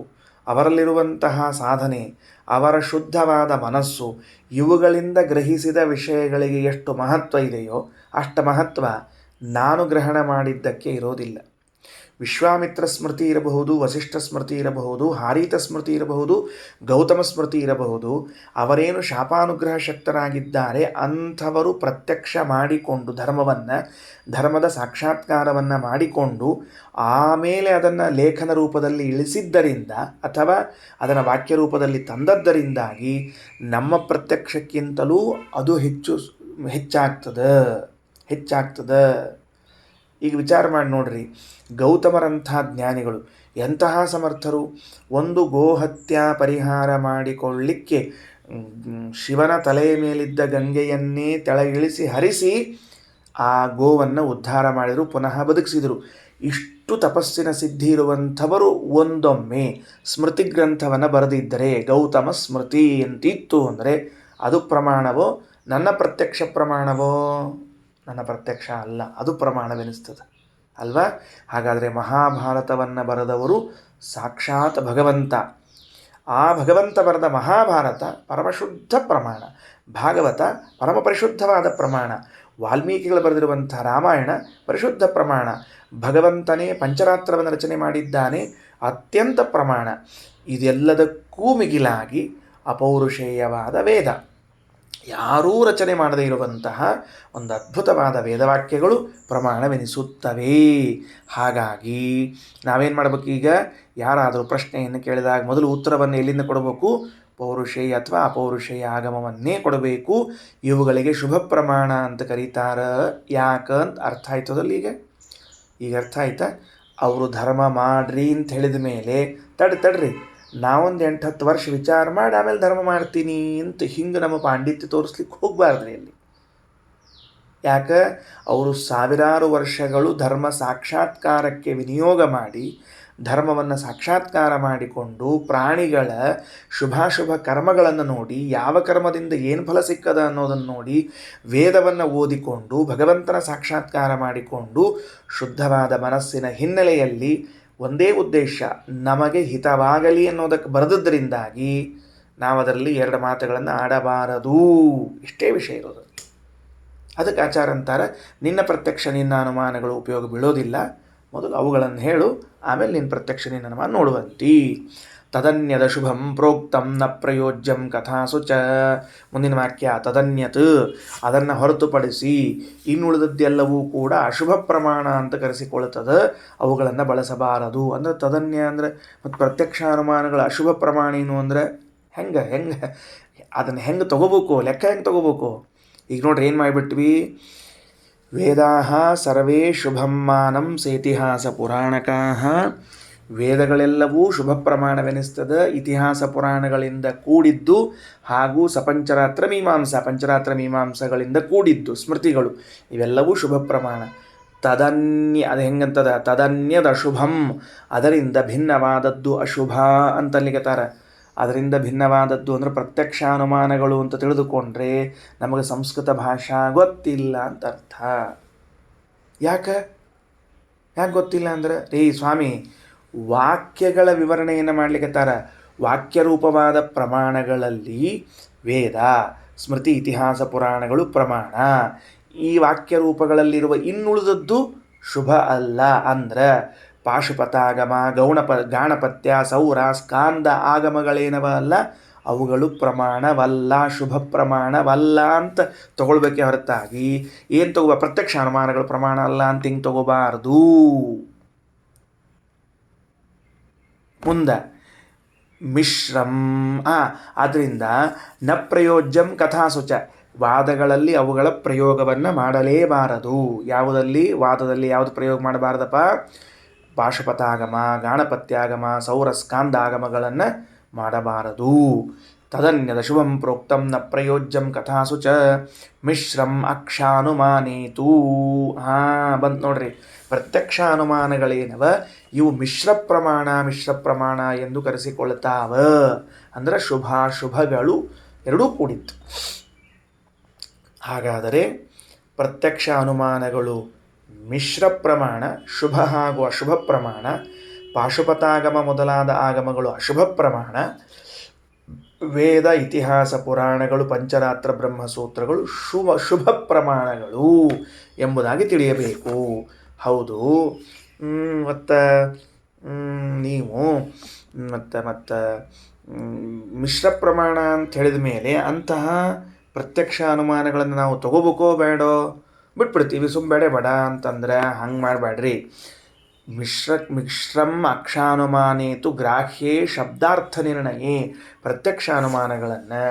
ಅವರಲ್ಲಿರುವಂತಹ ಸಾಧನೆ, ಅವರ ಶುದ್ಧವಾದ ಮನಸ್ಸು, ಇವುಗಳಿಂದ ಗ್ರಹಿಸಿದ ವಿಷಯಗಳಿಗೆ ಎಷ್ಟು ಮಹತ್ವ ಇದೆಯೋ ಅಷ್ಟು ಮಹತ್ವ ನಾನು ಗ್ರಹಣ ಮಾಡಿದ್ದಕ್ಕೆ ಇರೋದಿಲ್ಲ. ವಿಶ್ವಾಮಿತ್ರ ಸ್ಮೃತಿ ಇರಬಹುದು, ವಸಿಷ್ಠ ಸ್ಮೃತಿ ಇರಬಹುದು, ಹಾರೀತ ಸ್ಮೃತಿ ಇರಬಹುದು, ಗೌತಮ ಸ್ಮೃತಿ ಇರಬಹುದು. ಅವರೇನು ಶಾಪಾನುಗ್ರಹ ಶಕ್ತರಾಗಿದ್ದಾರೆ ಅಂಥವರು ಪ್ರತ್ಯಕ್ಷ ಮಾಡಿಕೊಂಡು ಧರ್ಮದ ಸಾಕ್ಷಾತ್ಕಾರವನ್ನು ಮಾಡಿಕೊಂಡು ಆಮೇಲೆ ಅದನ್ನು ಲೇಖನ ರೂಪದಲ್ಲಿ ಇಳಿಸಿದ್ದರಿಂದ ಅಥವಾ ಅದನ್ನು ವಾಕ್ಯ ರೂಪದಲ್ಲಿ ತಂದದ್ದರಿಂದಾಗಿ ನಮ್ಮ ಪ್ರತ್ಯಕ್ಷಕ್ಕಿಂತಲೂ ಅದು ಹೆಚ್ಚಾಗ್ತದೆ. ಈಗ ವಿಚಾರ ಮಾಡಿ ನೋಡ್ರಿ, ಗೌತಮರಂಥ ಜ್ಞಾನಿಗಳು ಎಂತಹ ಸಮರ್ಥರು. ಒಂದು ಗೋಹತ್ಯಾ ಪರಿಹಾರ ಮಾಡಿಕೊಳ್ಳಿಕ್ಕೆ ಶಿವನ ತಲೆಯ ಮೇಲಿದ್ದ ಗಂಗೆಯನ್ನೇ ತೆಳಗಿಳಿಸಿ ಹರಿಸಿ ಆ ಗೋವನ್ನು ಉದ್ಧಾರ ಮಾಡಿದರು, ಪುನಃ ಬದುಕಿಸಿದರು. ಇಷ್ಟು ತಪಸ್ಸಿನ ಸಿದ್ಧಿ ಇರುವಂಥವರು ಒಂದೊಮ್ಮೆ ಸ್ಮೃತಿ ಗ್ರಂಥವನ್ನು ಬರೆದಿದ್ದರೆ, ಗೌತಮ ಸ್ಮೃತಿ ಅಂತಿತ್ತು ಅಂದರೆ ಅದು ಪ್ರಮಾಣವೋ, ನನ್ನ ಪ್ರತ್ಯಕ್ಷ ಪ್ರಮಾಣವೋ? ನನ್ನ ಪ್ರತ್ಯಕ್ಷ ಅಲ್ಲ, ಅದು ಪ್ರಮಾಣವೆನಿಸ್ತದೆ ಅಲ್ವಾ? ಹಾಗಾದರೆ ಮಹಾಭಾರತವನ್ನು ಬರೆದವರು ಸಾಕ್ಷಾತ್ ಭಗವಂತ. ಆ ಭಗವಂತ ಬರೆದ ಮಹಾಭಾರತ ಪರಮಶುದ್ಧ ಪ್ರಮಾಣ, ಭಾಗವತ ಪರಮ ಪರಿಶುದ್ಧವಾದ ಪ್ರಮಾಣ, ವಾಲ್ಮೀಕಿಗಳು ಬರೆದಿರುವಂಥ ರಾಮಾಯಣ ಪರಿಶುದ್ಧ ಪ್ರಮಾಣ, ಭಗವಂತನೇ ಪಂಚರಾತ್ರವನ್ನು ರಚನೆ ಮಾಡಿದ್ದಾನೆ, ಅತ್ಯಂತ ಪ್ರಮಾಣ. ಇದೆಲ್ಲದಕ್ಕೂ ಮಿಗಿಲಾಗಿ ಅಪೌರುಷೇಯವಾದ ವೇದ, ಯಾರೂ ರಚನೆ ಮಾಡದೇ ಇರುವಂತಹ ಒಂದು ಅದ್ಭುತವಾದ ವೇದವಾಕ್ಯಗಳು ಪ್ರಮಾಣವೆನಿಸುತ್ತವೆ. ಹಾಗಾಗಿ ನಾವೇನು ಮಾಡಬೇಕು? ಈಗ ಯಾರಾದರೂ ಪ್ರಶ್ನೆಯನ್ನು ಕೇಳಿದಾಗ ಮೊದಲು ಉತ್ತರವನ್ನು ಎಲ್ಲಿಂದ ಕೊಡಬೇಕು? ಪೌರುಷೇಯ ಅಥವಾ ಅಪೌರುಷೇಯ ಆಗಮವನ್ನೇ ಕೊಡಬೇಕು. ಇವುಗಳಿಗೆ ಶುಭ ಪ್ರಮಾಣ ಅಂತ ಕರೀತಾರ. ಯಾಕಂತ ಅರ್ಥ ಆಯ್ತದಲ್ಲಿ? ಈಗ ಅರ್ಥ ಆಯ್ತಾ? ಅವರು ಧರ್ಮ ಮಾಡ್ರಿ ಅಂತ ಹೇಳಿದ ಮೇಲೆ ತಡ್ರಿ, ನಾವೊಂದು 8-10 ವರ್ಷ ವಿಚಾರ ಮಾಡಿ ಆಮೇಲೆ ಧರ್ಮ ಮಾಡ್ತೀನಿ ಅಂತ ಹಿಂಗೆ ನಮ್ಮ ಪಾಂಡಿತ್ಯ ತೋರಿಸ್ಲಿಕ್ಕೆ ಹೋಗಬಾರ್ದ್ರಿ ಅಲ್ಲಿ. ಯಾಕೆ? ಅವರು ಸಾವಿರಾರು ವರ್ಷಗಳು ಧರ್ಮ ಸಾಕ್ಷಾತ್ಕಾರಕ್ಕೆ ವಿನಿಯೋಗ ಮಾಡಿ ಧರ್ಮವನ್ನು ಸಾಕ್ಷಾತ್ಕಾರ ಮಾಡಿಕೊಂಡು ಪ್ರಾಣಿಗಳ ಶುಭಾಶುಭ ಕರ್ಮಗಳನ್ನು ನೋಡಿ, ಯಾವ ಕರ್ಮದಿಂದ ಏನು ಫಲ ಸಿಕ್ಕದ ಅನ್ನೋದನ್ನು ನೋಡಿ, ವೇದವನ್ನು ಓದಿಕೊಂಡು ಭಗವಂತನ ಸಾಕ್ಷಾತ್ಕಾರ ಮಾಡಿಕೊಂಡು ಶುದ್ಧವಾದ ಮನಸ್ಸಿನ ಹಿನ್ನೆಲೆಯಲ್ಲಿ ಒಂದೇ ಉದ್ದೇಶ, ನಮಗೆ ಹಿತವಾಗಲಿ ಅನ್ನೋದಕ್ಕೆ ಬರೆದದ್ದರಿಂದಾಗಿ ನಾವು ಅದರಲ್ಲಿ 2 ಮಾತುಗಳನ್ನು ಆಡಬಾರದು. ಇಷ್ಟೇ ವಿಷಯ ಇರೋದು. ಅದಕ್ಕೆ ಆಚಾರ ಅಂತಾರೆ, ನಿನ್ನ ಪ್ರತ್ಯಕ್ಷ ನಿನ್ನ ಅನುಮಾನಗಳು ಉಪಯೋಗ ಬೀಳೋದಿಲ್ಲ, ಮೊದಲು ಅವುಗಳನ್ನು ಹೇಳು, ಆಮೇಲೆ ನಿನ್ನ ಪ್ರತ್ಯಕ್ಷ ನಿನ್ನ ಅನುಮಾನ ನೋಡುವಂತಿ. ತದನ್ಯದ ಶುಭಂ ಪ್ರೋಕ್ತಂ ನ ಪ್ರಯೋಜ್ಯಂ ಕಥಾಸು ಚ. ಮುಂದಿನ ವಾಕ್ಯ ತದನ್ಯತ್, ಅದನ್ನು ಹೊರತುಪಡಿಸಿ ಇನ್ನುಳಿದದ್ದೆಲ್ಲವೂ ಕೂಡ ಅಶುಭ ಪ್ರಮಾಣ ಅಂತ ಕರೆಸಿಕೊಳ್ಳುತ್ತದೆ, ಅವುಗಳನ್ನು ಬಳಸಬಾರದು. ಅಂದರೆ ತದನ್ಯ ಅಂದರೆ ಮತ್ತು ಪ್ರತ್ಯಕ್ಷ ಅನುಮಾನಗಳ ಅಶುಭ ಪ್ರಮಾಣ ಏನು ಅಂದರೆ ಹೆಂಗೆ ಅದನ್ನು ಹೆಂಗೆ ತೊಗೋಬೇಕು, ಲೆಕ್ಕ ಹೆಂಗೆ ತೊಗೋಬೇಕು? ಈಗ ನೋಡ್ರಿ, ಏನು ಮಾಡಿಬಿಟ್ವಿ? ವೇದಾಹ ಸರ್ವೇ ಶುಭಂ ಮಾನಂ ಸೇತಿಹಾಸ ಪುರಾಣಕಾಹ. ವೇದಗಳೆಲ್ಲವೂ ಶುಭ ಪ್ರಮಾಣವೆನಿಸ್ತದೆ, ಇತಿಹಾಸ ಪುರಾಣಗಳಿಂದ ಕೂಡಿದ್ದು, ಹಾಗೂ ಪಂಚರಾತ್ರ ಮೀಮಾಂಸಗಳಿಂದ ಕೂಡಿದ್ದು ಸ್ಮೃತಿಗಳು, ಇವೆಲ್ಲವೂ ಶುಭ ಪ್ರಮಾಣ. ಅದು ಹೆಂಗಂತದ? ತದನ್ಯದ ಅಶುಭಂ, ಅದರಿಂದ ಭಿನ್ನವಾದದ್ದು ಅಶುಭ ಅಂತಲ್ಲಿಗತ್ತಾರ. ಅದರಿಂದ ಭಿನ್ನವಾದದ್ದು ಅಂದರೆ ಪ್ರತ್ಯಕ್ಷ ಅನುಮಾನಗಳು ಅಂತ ತಿಳಿದುಕೊಂಡ್ರೆ ನಮಗೆ ಸಂಸ್ಕೃತ ಭಾಷಾ ಗೊತ್ತಿಲ್ಲ ಅಂತ ಅರ್ಥ. ಯಾಕೆ ಗೊತ್ತಿಲ್ಲ ಅಂದ್ರೆ, ಸ್ವಾಮಿ ವಾಕ್ಯಗಳ ವಿವರಣೆಯನ್ನು ಮಾಡಲಿಕ್ಕತ್ತಾರ. ವಾಕ್ಯರೂಪವಾದ ಪ್ರಮಾಣಗಳಲ್ಲಿ ವೇದ, ಸ್ಮೃತಿ, ಇತಿಹಾಸ ಪುರಾಣಗಳು ಪ್ರಮಾಣ. ಈ ವಾಕ್ಯರೂಪಗಳಲ್ಲಿರುವ ಇನ್ನುಳಿದದ್ದು ಶುಭ ಅಲ್ಲ. ಅಂದ್ರೆ ಪಾಶುಪತಾಗಮ, ಗಾಣಪತ್ಯ, ಸೌರ, ಸ್ಕಾಂದ ಆಗಮಗಳೇನವ ಅಲ್ಲ, ಅವುಗಳು ಪ್ರಮಾಣವಲ್ಲ, ಶುಭ ಪ್ರಮಾಣವಲ್ಲ ಅಂತ ತಗೊಳ್ಬೇಕೆ ಹೊರತಾಗಿ ಏನು ತಗೋ ಪ್ರತ್ಯಕ್ಷ ಅನುಮಾನಗಳು ಪ್ರಮಾಣ ಅಲ್ಲ ಅಂತ ಹಿಂಗೆ ತಗೋಬಾರ್ದು. ಮುಂದೆ ಮಿಶ್ರಂ ಆದ್ದರಿಂದ ನ ಪ್ರಯೋಜ್ಯಂ ಕಥಾಸುಚ ವಾದಗಳಲ್ಲಿ ಅವುಗಳ ಪ್ರಯೋಗವನ್ನು ಮಾಡಲೇಬಾರದು. ಯಾವುದಲ್ಲಿ ವಾದದಲ್ಲಿ ಯಾವುದು ಪ್ರಯೋಗ ಮಾಡಬಾರದಪ್ಪ? ಪಾಶುಪತಾಗಮ, ಗಾಣಪತ್ಯಾಗಮ, ಸೌರಸ್ಕಾಂದಾಗಮಗಳನ್ನು ಮಾಡಬಾರದು. ತದನ್ಯದ ಶುಭಂ ಪ್ರೋಕ್ತಂ ನ ಪ್ರಯೋಜ್ಯಂ ಕಥಾಸು ಚ ಮಿಶ್ರಂ ಅಕ್ಷಾನುಮಾನೇತು. ಬಂತು ನೋಡ್ರಿ, ಪ್ರತ್ಯಕ್ಷ ಅನುಮಾನಗಳೇನವ ಇವು ಮಿಶ್ರ ಪ್ರಮಾಣ ಎಂದು ಕರೆಸಿಕೊಳ್ತಾವ. ಅಂದ್ರೆ ಶುಭಾಶುಭಗಳು ಎರಡೂ ಕೂಡಿತ್ತು. ಹಾಗಾದರೆ ಪ್ರತ್ಯಕ್ಷ ಅನುಮಾನಗಳು ಮಿಶ್ರ ಪ್ರಮಾಣ, ಶುಭ ಹಾಗೂ ಅಶುಭ ಪ್ರಮಾಣ, ಪಾಶುಪತಾಗಮ ಮೊದಲಾದ ಆಗಮಗಳು ಅಶುಭ ಪ್ರಮಾಣ, ವೇದ ಇತಿಹಾಸ ಪುರಾಣಗಳು ಪಂಚರಾತ್ರ ಬ್ರಹ್ಮಸೂತ್ರಗಳು ಶುಭ ಪ್ರಮಾಣಗಳು ಎಂಬುದಾಗಿ ತಿಳಿಯಬೇಕು. ಹೌದು. ಮತ್ತು ನೀವು ಮತ್ತು ಮಿಶ್ರ ಪ್ರಮಾಣ ಅಂತ ಹೇಳಿದ ಮೇಲೆ ಅಂತಹ ಪ್ರತ್ಯಕ್ಷ ಅನುಮಾನಗಳನ್ನು ನಾವು ತಗೋಬೇಕೋ ಬೇಡೋ? ಬಿಟ್ಬಿಡ್ತೀವಿ, ಸುಮ್ಮನೆ ಬೇಡ ಅಂತಂದ್ರೆ ಹಂಗೆ ಮಾಡಬೇಡ್ರಿ. ಮಿಶ್ರಂ ಅಕ್ಷಾನುಮಾನೇತು ಗ್ರಾಹ್ಯೇ ಶಬ್ದಾರ್ಥ ನಿರ್ಣಯೇ. ಪ್ರತ್ಯಕ್ಷ ಅನುಮಾನಗಳನ್ನು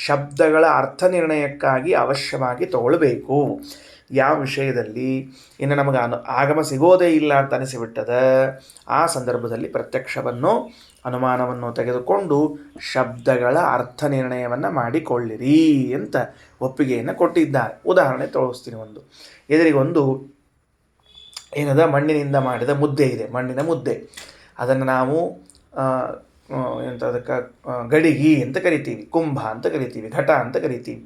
ಶಬ್ದಗಳ ಅರ್ಥ ನಿರ್ಣಯಕ್ಕಾಗಿ ಅವಶ್ಯವಾಗಿ ತಗೊಳ್ಬೇಕು. ಯಾವ ವಿಷಯದಲ್ಲಿ ಇನ್ನು ನಮಗೆ ಆಗಮ ಸಿಗೋದೇ ಇಲ್ಲ ಅಂತ ಅನಿಸಿಬಿಟ್ಟದ, ಆ ಸಂದರ್ಭದಲ್ಲಿ ಪ್ರತ್ಯಕ್ಷವನ್ನು ಅನುಮಾನವನ್ನು ತೆಗೆದುಕೊಂಡು ಶಬ್ದಗಳ ಅರ್ಥ ನಿರ್ಣಯವನ್ನು ಮಾಡಿಕೊಳ್ಳಿರಿ ಅಂತ ಒಪ್ಪಿಗೆಯನ್ನು ಕೊಟ್ಟಿದ್ದಾರೆ. ಉದಾಹರಣೆ ತೋರಿಸ್ತೀನಿ. ಎದುರಿಗೊಂದು ಏನದ ಮಣ್ಣಿನಿಂದ ಮಾಡಿದ ಮುದ್ದೆ ಇದೆ, ಮಣ್ಣಿನ ಮುದ್ದೆ. ಅದನ್ನು ನಾವು ಅದಕ್ಕೆ ಗಡಿಗಿ ಅಂತ ಕರಿತೀವಿ, ಕುಂಭ ಅಂತ ಕರಿತೀವಿ, ಘಟ ಅಂತ ಕರಿತೀವಿ.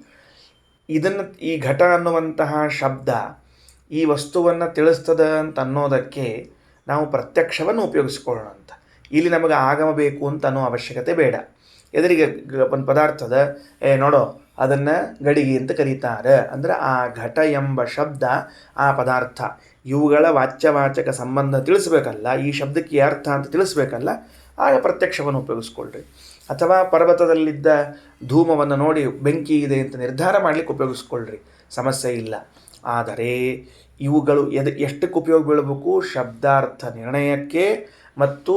ಈ ಘಟ ಅನ್ನುವಂತಹ ಶಬ್ದ ಈ ವಸ್ತುವನ್ನು ತಿಳಿಸ್ತದ ಅಂತ ಅನ್ನೋದಕ್ಕೆ ನಾವು ಪ್ರತ್ಯಕ್ಷವನ್ನು ಉಪಯೋಗಿಸ್ಕೊಳ್ಳೋಣ ಅಂತ. ಇಲ್ಲಿ ನಮಗೆ ಆಗಮ ಬೇಕು ಅಂತ ಅನ್ನೋ ಅವಶ್ಯಕತೆ ಬೇಡ. ಎದುರಿಗೆ ಒಂದು ಪದಾರ್ಥದ ನೋಡೋ ಅದನ್ನು ಗಡಿಗೆ ಅಂತ ಕರೀತಾರೆ. ಅಂದರೆ ಆ ಘಟ ಎಂಬ ಶಬ್ದ, ಆ ಪದಾರ್ಥ, ಇವುಗಳ ವಾಚ್ಯವಾಚಕ ಸಂಬಂಧ ತಿಳಿಸ್ಬೇಕಲ್ಲ, ಈ ಶಬ್ದಕ್ಕೆ ಅರ್ಥ ಅಂತ ತಿಳಿಸ್ಬೇಕಲ್ಲ, ಆಗ ಪ್ರತ್ಯಕ್ಷವನ್ನು ಉಪಯೋಗಿಸ್ಕೊಳ್ರಿ. ಅಥವಾ ಪರ್ವತದಲ್ಲಿದ್ದ ಧೂಮವನ್ನು ನೋಡಿ ಬೆಂಕಿ ಇದೆ ಅಂತ ನಿರ್ಧಾರ ಮಾಡಲಿಕ್ಕೆ ಉಪಯೋಗಿಸ್ಕೊಳ್ರಿ, ಸಮಸ್ಯೆ ಇಲ್ಲ. ಆದರೆ ಇವುಗಳು ಎಷ್ಟಕ್ಕೆ ಉಪಯೋಗ ಬೀಳಬೇಕು? ಶಬ್ದಾರ್ಥ ನಿರ್ಣಯಕ್ಕೆ ಮತ್ತು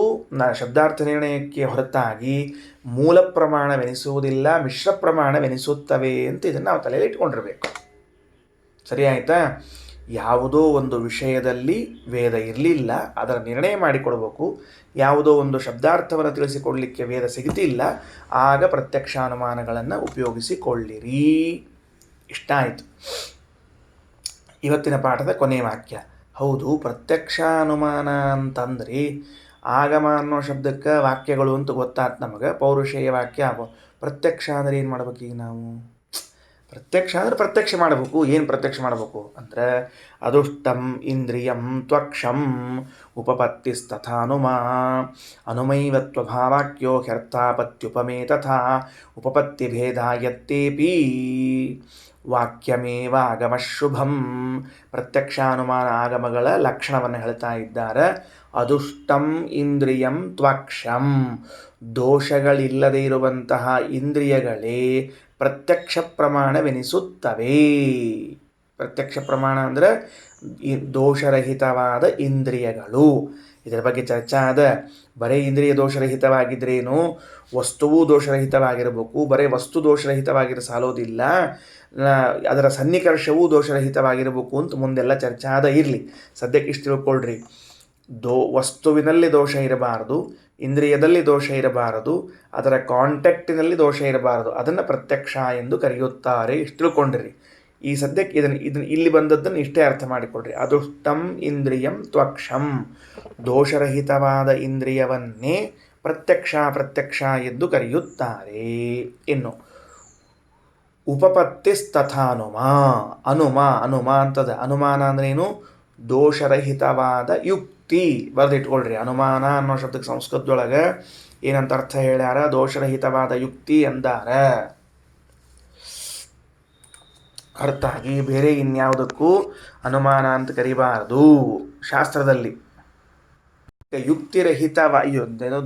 ಶಬ್ದಾರ್ಥ ನಿರ್ಣಯಕ್ಕೆ ಹೊರತಾಗಿ ಮೂಲ ಪ್ರಮಾಣವೆನಿಸುವುದಿಲ್ಲ, ಮಿಶ್ರ ಪ್ರಮಾಣವೆನಿಸುತ್ತವೆ ಅಂತ ಇದನ್ನು ನಾವು ತಲೆಯಲ್ಲಿ ಇಟ್ಕೊಂಡಿರಬೇಕು. ಸರಿ ಆಯಿತಾ? ಯಾವುದೋ ಒಂದು ವಿಷಯದಲ್ಲಿ ವೇದ ಇರಲಿಲ್ಲ, ಅದರ ನಿರ್ಣಯ ಮಾಡಿಕೊಡ್ಬೇಕು. ಯಾವುದೋ ಒಂದು ಶಬ್ದಾರ್ಥವನ್ನು ತಿಳಿಸಿಕೊಡಲಿಕ್ಕೆ ವೇದ ಸಿಗ್ತಿಲ್ಲ, ಆಗ ಪ್ರತ್ಯಕ್ಷಾನುಮಾನಗಳನ್ನು ಉಪಯೋಗಿಸಿಕೊಳ್ಳಿರಿ. ಇಷ್ಟ ಆಯಿತು. ಇವತ್ತಿನ ಪಾಠದ ಕೊನೆಯ ವಾಕ್ಯ. ಹೌದು, ಪ್ರತ್ಯಕ್ಷಾನುಮಾನ ಅಂತಂದ್ರಿ ಆಗಮ ಅನ್ನೋ ಶಬ್ದಕ್ಕೆ ವಾಕ್ಯಗಳು ಅಂತ ಗೊತ್ತಾಯ್ತು ನಮಗೆ, ಪೌರುಷೇಯ ವಾಕ್ಯ. ಪ್ರತ್ಯಕ್ಷ ಅಂದರೆ ಏನು ಮಾಡ್ಬೇಕು? ಈಗ ನಾವು ಪ್ರತ್ಯಕ್ಷ ಅಂದರೆ ಪ್ರತ್ಯಕ್ಷ ಮಾಡಬೇಕು. ಏನು ಪ್ರತ್ಯಕ್ಷ ಮಾಡಬೇಕು ಅಂದರೆ ಅದುಷ್ಟಂ ಇಂದ್ರಿಯಂ ತ್ವಕ್ಷಂ ಉಪಪತ್ತಿಸ್ತಥಾನುಮಾ ಅನುಮೈವತ್ವಭಾವಾಕ್ಯೋ ಹ್ಯರ್ಥಾಪತ್ಯುಪಮೇ ತಥಾ ಉಪಪತ್ತಿಭೇದ ಯತ್ತೇಪಿ ವಾಕ್ಯಮೇವ ಆಗಮಶುಭಂ. ಪ್ರತ್ಯಕ್ಷಾನುಮಾನ ಆಗಮಗಳ ಲಕ್ಷಣವನ್ನು ಹೇಳ್ತಾ ಇದ್ದಾರೆ. ಅದುಷ್ಟಂ ಇಂದ್ರಿಯಂ ತ್ವಕ್ಷಂ, ದೋಷಗಳಿಲ್ಲದೇ ಇರುವಂತಹ ಇಂದ್ರಿಯಗಳೇ ಪ್ರತ್ಯಕ್ಷ ಪ್ರಮಾಣವೆನಿಸುತ್ತವೆ. ಪ್ರತ್ಯಕ್ಷ ಪ್ರಮಾಣ ಅಂದರೆ ದೋಷರಹಿತವಾದ ಇಂದ್ರಿಯಗಳು. ಇದರ ಬಗ್ಗೆ ಚರ್ಚೆ ಆದ. ಬರೀ ಇಂದ್ರಿಯ ದೋಷರಹಿತವಾಗಿದ್ರೇನು, ವಸ್ತುವು ದೋಷರಹಿತವಾಗಿರಬೇಕು. ಬರೀ ವಸ್ತು ದೋಷರಹಿತವಾಗಿರ ಸಾಲೋದಿಲ್ಲ, ಅದರ ಸನ್ನಿಕರ್ಷವೂ ದೋಷರಹಿತವಾಗಿರಬೇಕು ಅಂತ ಮುಂದೆಲ್ಲ ಚರ್ಚೆ ಆದ. ಇರಲಿ, ಸದ್ಯಕ್ಕೆ ಇಷ್ಟು ತಿಳ್ಕೊಳ್ರಿ. ವಸ್ತುವಿನಲ್ಲಿ ದೋಷ ಇರಬಾರದು, ಇಂದ್ರಿಯದಲ್ಲಿ ದೋಷ ಇರಬಾರದು, ಅದರ ಕಾಂಟ್ಯಾಕ್ಟಿನಲ್ಲಿ ದೋಷ ಇರಬಾರದು. ಅದನ್ನು ಪ್ರತ್ಯಕ್ಷ ಎಂದು ಕರೆಯುತ್ತಾರೆ. ಇಷ್ಟು ತಿಳ್ಕೊಂಡಿರಿ. ಈ ಸದ್ಯಕ್ಕೆ ಇದನ್ನು ಇಲ್ಲಿ ಬಂದದ್ದನ್ನು ಇಷ್ಟೇ ಅರ್ಥ ಮಾಡಿಕೊಡ್ರಿ. ಅದುಷ್ಟಂ ಇಂದ್ರಿಯಂ ತ್ವಕ್ಷಂ, ದೋಷರಹಿತವಾದ ಇಂದ್ರಿಯವನ್ನೇ ಪ್ರತ್ಯಕ್ಷ ಎಂದು ಕರೆಯುತ್ತಾರೆ. ಇನ್ನು ಉಪಪತ್ತಿಸ್ತಥಾನುಮಾ, ಅನುಮ ಅಂತದ. ಅನುಮಾನ ಅಂದ್ರೇನು? ದೋಷರಹಿತವಾದ ಯುಕ್ತಿ. ಬರೆದಿಟ್ಕೊಳ್ರಿ. ಅನುಮಾನ ಅನ್ನೋ ಶಬ್ದಕ್ಕೆ ಸಂಸ್ಕೃತದೊಳಗೆ ಏನಂತ ಅರ್ಥ ಹೇಳ್ಯಾರ? ದೋಷರಹಿತವಾದ ಯುಕ್ತಿ ಎಂದಾರ. ಹೊರತಾಗಿ ಬೇರೆ ಇನ್ಯಾವುದಕ್ಕೂ ಅನುಮಾನ ಅಂತ ಕರಿಬಾರದು ಶಾಸ್ತ್ರದಲ್ಲಿ.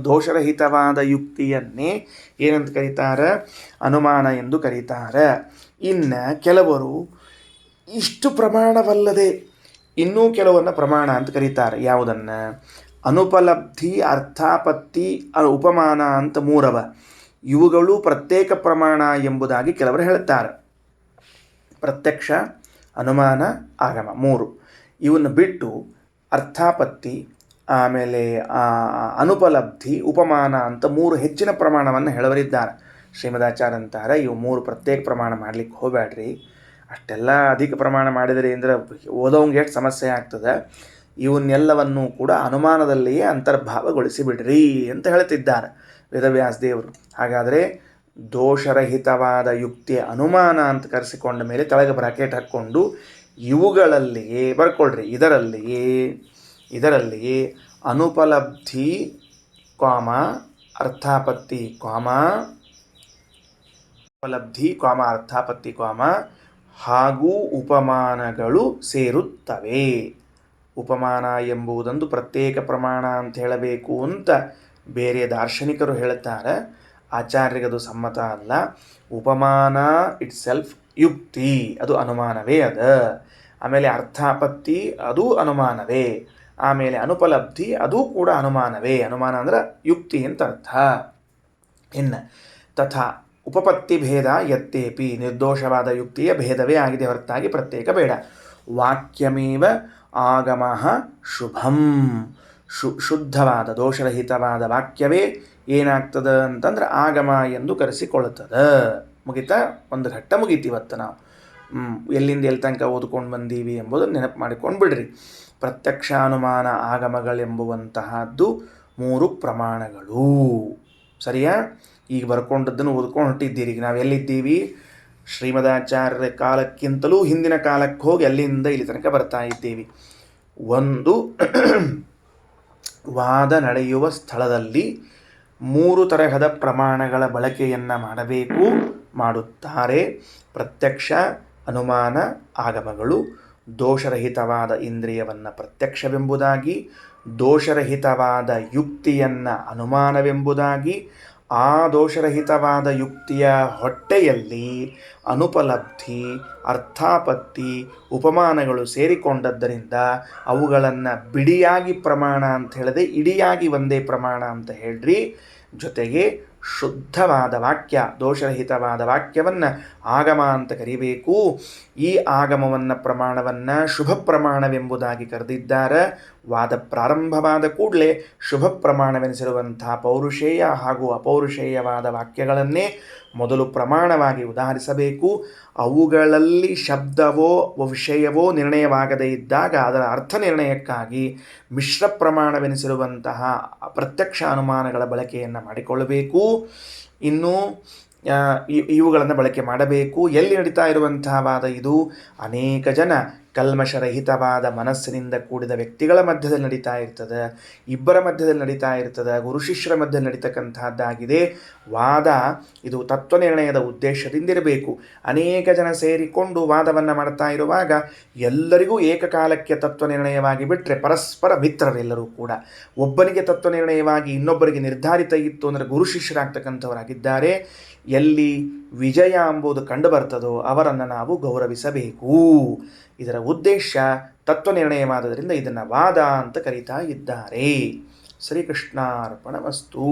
ದೋಷರಹಿತವಾದ ಯುಕ್ತಿಯನ್ನೇ ಏನಂತ ಕರೀತಾರೆ? ಅನುಮಾನ ಎಂದು ಕರೀತಾರೆ. ಇನ್ನು ಕೆಲವರು ಇಷ್ಟು ಪ್ರಮಾಣವಲ್ಲದೆ ಇನ್ನೂ ಕೆಲವನ್ನು ಪ್ರಮಾಣ ಅಂತ ಕರೀತಾರೆ. ಯಾವುದನ್ನು? ಅನುಪಲಬ್ಧಿ, ಅರ್ಥಾಪತ್ತಿ, ಉಪಮಾನ ಅಂತ ಮೂರವ. ಇವುಗಳು ಪ್ರತ್ಯೇಕ ಪ್ರಮಾಣ ಎಂಬುದಾಗಿ ಕೆಲವರು ಹೇಳ್ತಾರೆ. ಪ್ರತ್ಯಕ್ಷ, ಅನುಮಾನ, ಆಗಮ ಮೂರು. ಇವನ್ನು ಬಿಟ್ಟು ಅರ್ಥಾಪತ್ತಿ, ಆಮೇಲೆ ಅನುಪಲಬ್ಧಿ, ಉಪಮಾನ ಅಂತ ಮೂರು ಹೆಚ್ಚಿನ ಪ್ರಮಾಣವನ್ನು ಹೇಳವರಿದ್ದಾರೆ. ಶ್ರೀಮದಾಚಾರ್ಯ ಅಂತಾರೆ ಇವು ಮೂರು ಪ್ರತ್ಯೇಕ ಪ್ರಮಾಣ ಮಾಡಲಿಕ್ಕೆ ಹೋಗಬೇಡ್ರಿ. ಅಷ್ಟೆಲ್ಲ ಅಧಿಕ ಪ್ರಮಾಣ ಮಾಡಿದರೆ ಅಂದರೆ ಓದೋಂಗೆ ಎಷ್ಟು ಸಮಸ್ಯೆ ಆಗ್ತದೆ. ಇವನ್ನೆಲ್ಲವನ್ನೂ ಕೂಡ ಅನುಮಾನದಲ್ಲಿಯೇ ಅಂತರ್ಭಾವಗೊಳಿಸಿ ಬಿಡ್ರಿ ಅಂತ ಹೇಳ್ತಿದ್ದಾರೆ ವೇದವ್ಯಾಸ ದೇವರು. ಹಾಗಾದರೆ ದೋಷರಹಿತವಾದ ಯುಕ್ತಿಯ ಅನುಮಾನ ಅಂತ ಕರೆಸಿಕೊಂಡ ಮೇಲೆ ಕೆಳಗೆ ಬ್ರಾಕೆಟ್ ಹಾಕ್ಕೊಂಡು ಇವುಗಳಲ್ಲಿಯೇ ಬರ್ಕೊಳ್ರಿ. ಇದರಲ್ಲಿಯೇ ಅನುಪಲಬ್ಧಿ ಕಾಮ ಅರ್ಥಾಪತ್ತಿ ಕಾಮ ಉಪಲಬ್ಧಿ ಕಾಮ ಅರ್ಥಾಪತ್ತಿ ಕಾಮ ಹಾಗೂ ಉಪಮಾನಗಳು ಸೇರುತ್ತವೆ. ಉಪಮಾನ ಎಂಬುದೊಂದು ಪ್ರತ್ಯೇಕ ಪ್ರಮಾಣ ಅಂತ ಹೇಳಬೇಕು ಅಂತ ಬೇರೆ ದಾರ್ಶನಿಕರು ಹೇಳುತ್ತಾರೆ. ಆಚಾರ್ಯಗದು ಸಮ್ಮತ ಅಲ್ಲ. ಉಪಮಾನ ಇಟ್ ಸೆಲ್ಫ್ ಯುಕ್ತಿ, ಅದು ಅನುಮಾನವೇ ಅದ. ಆಮೇಲೆ ಅರ್ಥಾಪತ್ತಿ ಅದು ಅನುಮಾನವೇ. ಆಮೇಲೆ ಅನುಪಲಬ್ಧಿ ಅದು ಕೂಡ ಅನುಮಾನವೇ. ಅನುಮಾನ ಅಂದ್ರೆ ಯುಕ್ತಿ ಅಂತ ಅರ್ಥ. ಇನ್ನು ತಥಾ ಉಪಪತ್ತಿ ಭೇದ ಯತ್ತೇಪಿ, ನಿರ್ದೋಷವಾದ ಯುಕ್ತಿಯ ಭೇದವೇ ಆಗಿದೆ ಹೊರತಾಗಿ ಪ್ರತ್ಯೇಕ ಬೇಡ. ವಾಕ್ಯಮೇವ ಆಗಮ ಶುಭಂ, ಶುದ್ಧವಾದ ದೋಷರಹಿತವಾದ ವಾಕ್ಯವೇ ಏನಾಗ್ತದೆ ಅಂತಂದ್ರೆ ಆಗಮ ಎಂದು ಕರೆಸಿಕೊಳ್ಳುತ್ತದೆ. ಮುಗಿತಾ? ಒಂದು ಘಟ್ಟ ಮುಗೀತಿ. ಇವತ್ತು ನಾವು ಎಲ್ಲಿಂದ ಎಲ್ಲಿ ತನಕ ಓದ್ಕೊಂಡು ಬಂದೀವಿ ಎಂಬುದನ್ನು ನೆನಪು ಮಾಡಿಕೊಂಡು ಬಿಡ್ರಿ. ಪ್ರತ್ಯಕ್ಷಾನುಮಾನ ಆಗಮಗಳೆಂಬುವಂತಹದ್ದು ಮೂರು ಪ್ರಮಾಣಗಳು. ಸರಿಯಾ? ಈಗ ಬರ್ಕೊಂಡದ್ದನ್ನು ಓದ್ಕೊಂಡು ಹೊಟ್ಟಿದ್ದೀರಿ. ಈಗ ನಾವು ಎಲ್ಲಿದ್ದೀವಿ? ಶ್ರೀಮದಾಚಾರ್ಯರ ಕಾಲಕ್ಕಿಂತಲೂ ಹಿಂದಿನ ಕಾಲಕ್ಕೆ ಹೋಗಿ ಅಲ್ಲಿಂದ ಇಲ್ಲಿ ತನಕ ಬರ್ತಾ ಇದ್ದೀವಿ. ಒಂದು ವಾದ ನಡೆಯುವ ಸ್ಥಳದಲ್ಲಿ ಮೂರು ತರಹದ ಪ್ರಮಾಣಗಳ ಬಳಕೆಯನ್ನು ಮಾಡಬೇಕು, ಮಾಡುತ್ತಾರೆ. ಪ್ರತ್ಯಕ್ಷ, ಅನುಮಾನ, ಆಗಮಗಳು. ದೋಷರಹಿತವಾದ ಇಂದ್ರಿಯವನ್ನು ಪ್ರತ್ಯಕ್ಷವೆಂಬುದಾಗಿ, ದೋಷರಹಿತವಾದ ಯುಕ್ತಿಯನ್ನು ಅನುಮಾನವೆಂಬುದಾಗಿ, ಆ ದೋಷರಹಿತವಾದ ಯುಕ್ತಿಯ ಹೊಟ್ಟೆಯಲ್ಲಿ ಅನುಪಲಬ್ಧಿ, ಅರ್ಥಾಪತ್ತಿ, ಉಪಮಾನಗಳು ಸೇರಿಕೊಂಡದ್ದರಿಂದ ಅವುಗಳನ್ನು ಬಿಡಿಯಾಗಿ ಪ್ರಮಾಣ ಅಂತ ಹೇಳದೆ ಇಡಿಯಾಗಿ ಒಂದೇ ಪ್ರಮಾಣ ಅಂತ ಹೇಳ್ರಿ. ಜೊತೆಗೆ ಶುದ್ಧವಾದ ವಾಕ್ಯ, ದೋಷರಹಿತವಾದ ವಾಕ್ಯವನ್ನು ಆಗಮ ಅಂತ ಕರಿಬೇಕು. ಈ ಆಗಮವನ್ನು ಪ್ರಮಾಣವನ್ನು ಶುಭ ಪ್ರಮಾಣವೆಂಬುದಾಗಿ ಕರೆದಿದ್ದಾರೆ. ವಾದ ಪ್ರಾರಂಭವಾದ ಕೂಡಲೇ ಶುಭ ಪ್ರಮಾಣವೆನಿಸಿರುವಂಥ ಪೌರುಷೇಯ ಹಾಗೂ ಅಪೌರುಷೇಯವಾದ ವಾಕ್ಯಗಳನ್ನೇ ಮೊದಲು ಪ್ರಮಾಣವಾಗಿ ಉದಾಹರಿಸಬೇಕು. ಅವುಗಳಲ್ಲಿ ಶಬ್ದವೋ ವಿಷಯವೋ ನಿರ್ಣಯವಾಗದೇ ಇದ್ದಾಗ ಅದರ ಅರ್ಥ ನಿರ್ಣಯಕ್ಕಾಗಿ ಮಿಶ್ರ ಪ್ರಮಾಣವೆನಿಸಿರುವಂತಹ ಪ್ರತ್ಯಕ್ಷ ಅನುಮಾನಗಳ ಬಳಕೆಯನ್ನು ಮಾಡಿಕೊಳ್ಳಬೇಕು. ಇನ್ನು ಇವುಗಳನ್ನು ಬಳಕೆ ಮಾಡಬೇಕು. ಎಲ್ಲಿ ನಡೀತಾ ಇರುವಂತಹ ವಾದ ಇದು? ಅನೇಕ ಜನ ಕಲ್ಮಶರಹಿತವಾದ ಮನಸ್ಸಿನಿಂದ ಕೂಡಿದ ವ್ಯಕ್ತಿಗಳ ಮಧ್ಯದಲ್ಲಿ ನಡೀತಾ ಇರ್ತದೆ, ಇಬ್ಬರ ಮಧ್ಯದಲ್ಲಿ ನಡೀತಾ ಇರ್ತದೆ, ಗುರು ಶಿಷ್ಯರ ಮಧ್ಯದಲ್ಲಿ ನಡೀತಕ್ಕಂಥದ್ದಾಗಿದೆ ವಾದ. ಇದು ತತ್ವನಿರ್ಣಯದ ಉದ್ದೇಶದಿಂದಿರಬೇಕು. ಅನೇಕ ಜನ ಸೇರಿಕೊಂಡು ವಾದವನ್ನು ಮಾಡ್ತಾ ಇರುವಾಗ ಎಲ್ಲರಿಗೂ ಏಕಕಾಲಕ್ಕೆ ತತ್ವನಿರ್ಣಯವಾಗಿ ಬಿಟ್ಟರೆ ಪರಸ್ಪರ ಮಿತ್ರರೆಲ್ಲರೂ ಕೂಡ. ಒಬ್ಬನಿಗೆ ತತ್ವನಿರ್ಣಯವಾಗಿ ಇನ್ನೊಬ್ಬರಿಗೆ ನಿರ್ಧಾರಿತ ಇತ್ತು ಅಂದರೆ ಗುರು ಶಿಷ್ಯರಾಗ್ತಕ್ಕಂಥವರಾಗಿದ್ದಾರೆ. ಎಲ್ಲಿ ವಿಜಯ ಎಂಬುದು ಕಂಡು ಬರ್ತದೋ ಅವರನ್ನು ನಾವು ಗೌರವಿಸಬೇಕು. ಇದರ ಉದ್ದೇಶ ತತ್ವನಿರ್ಣಯವಾದದರಿಂದ ಇದನ್ನು ವಾದ ಅಂತ ಕರೀತಾ ಇದ್ದಾರೆ. ಶ್ರೀಕೃಷ್ಣಾರ್ಪಣಮಸ್ತು.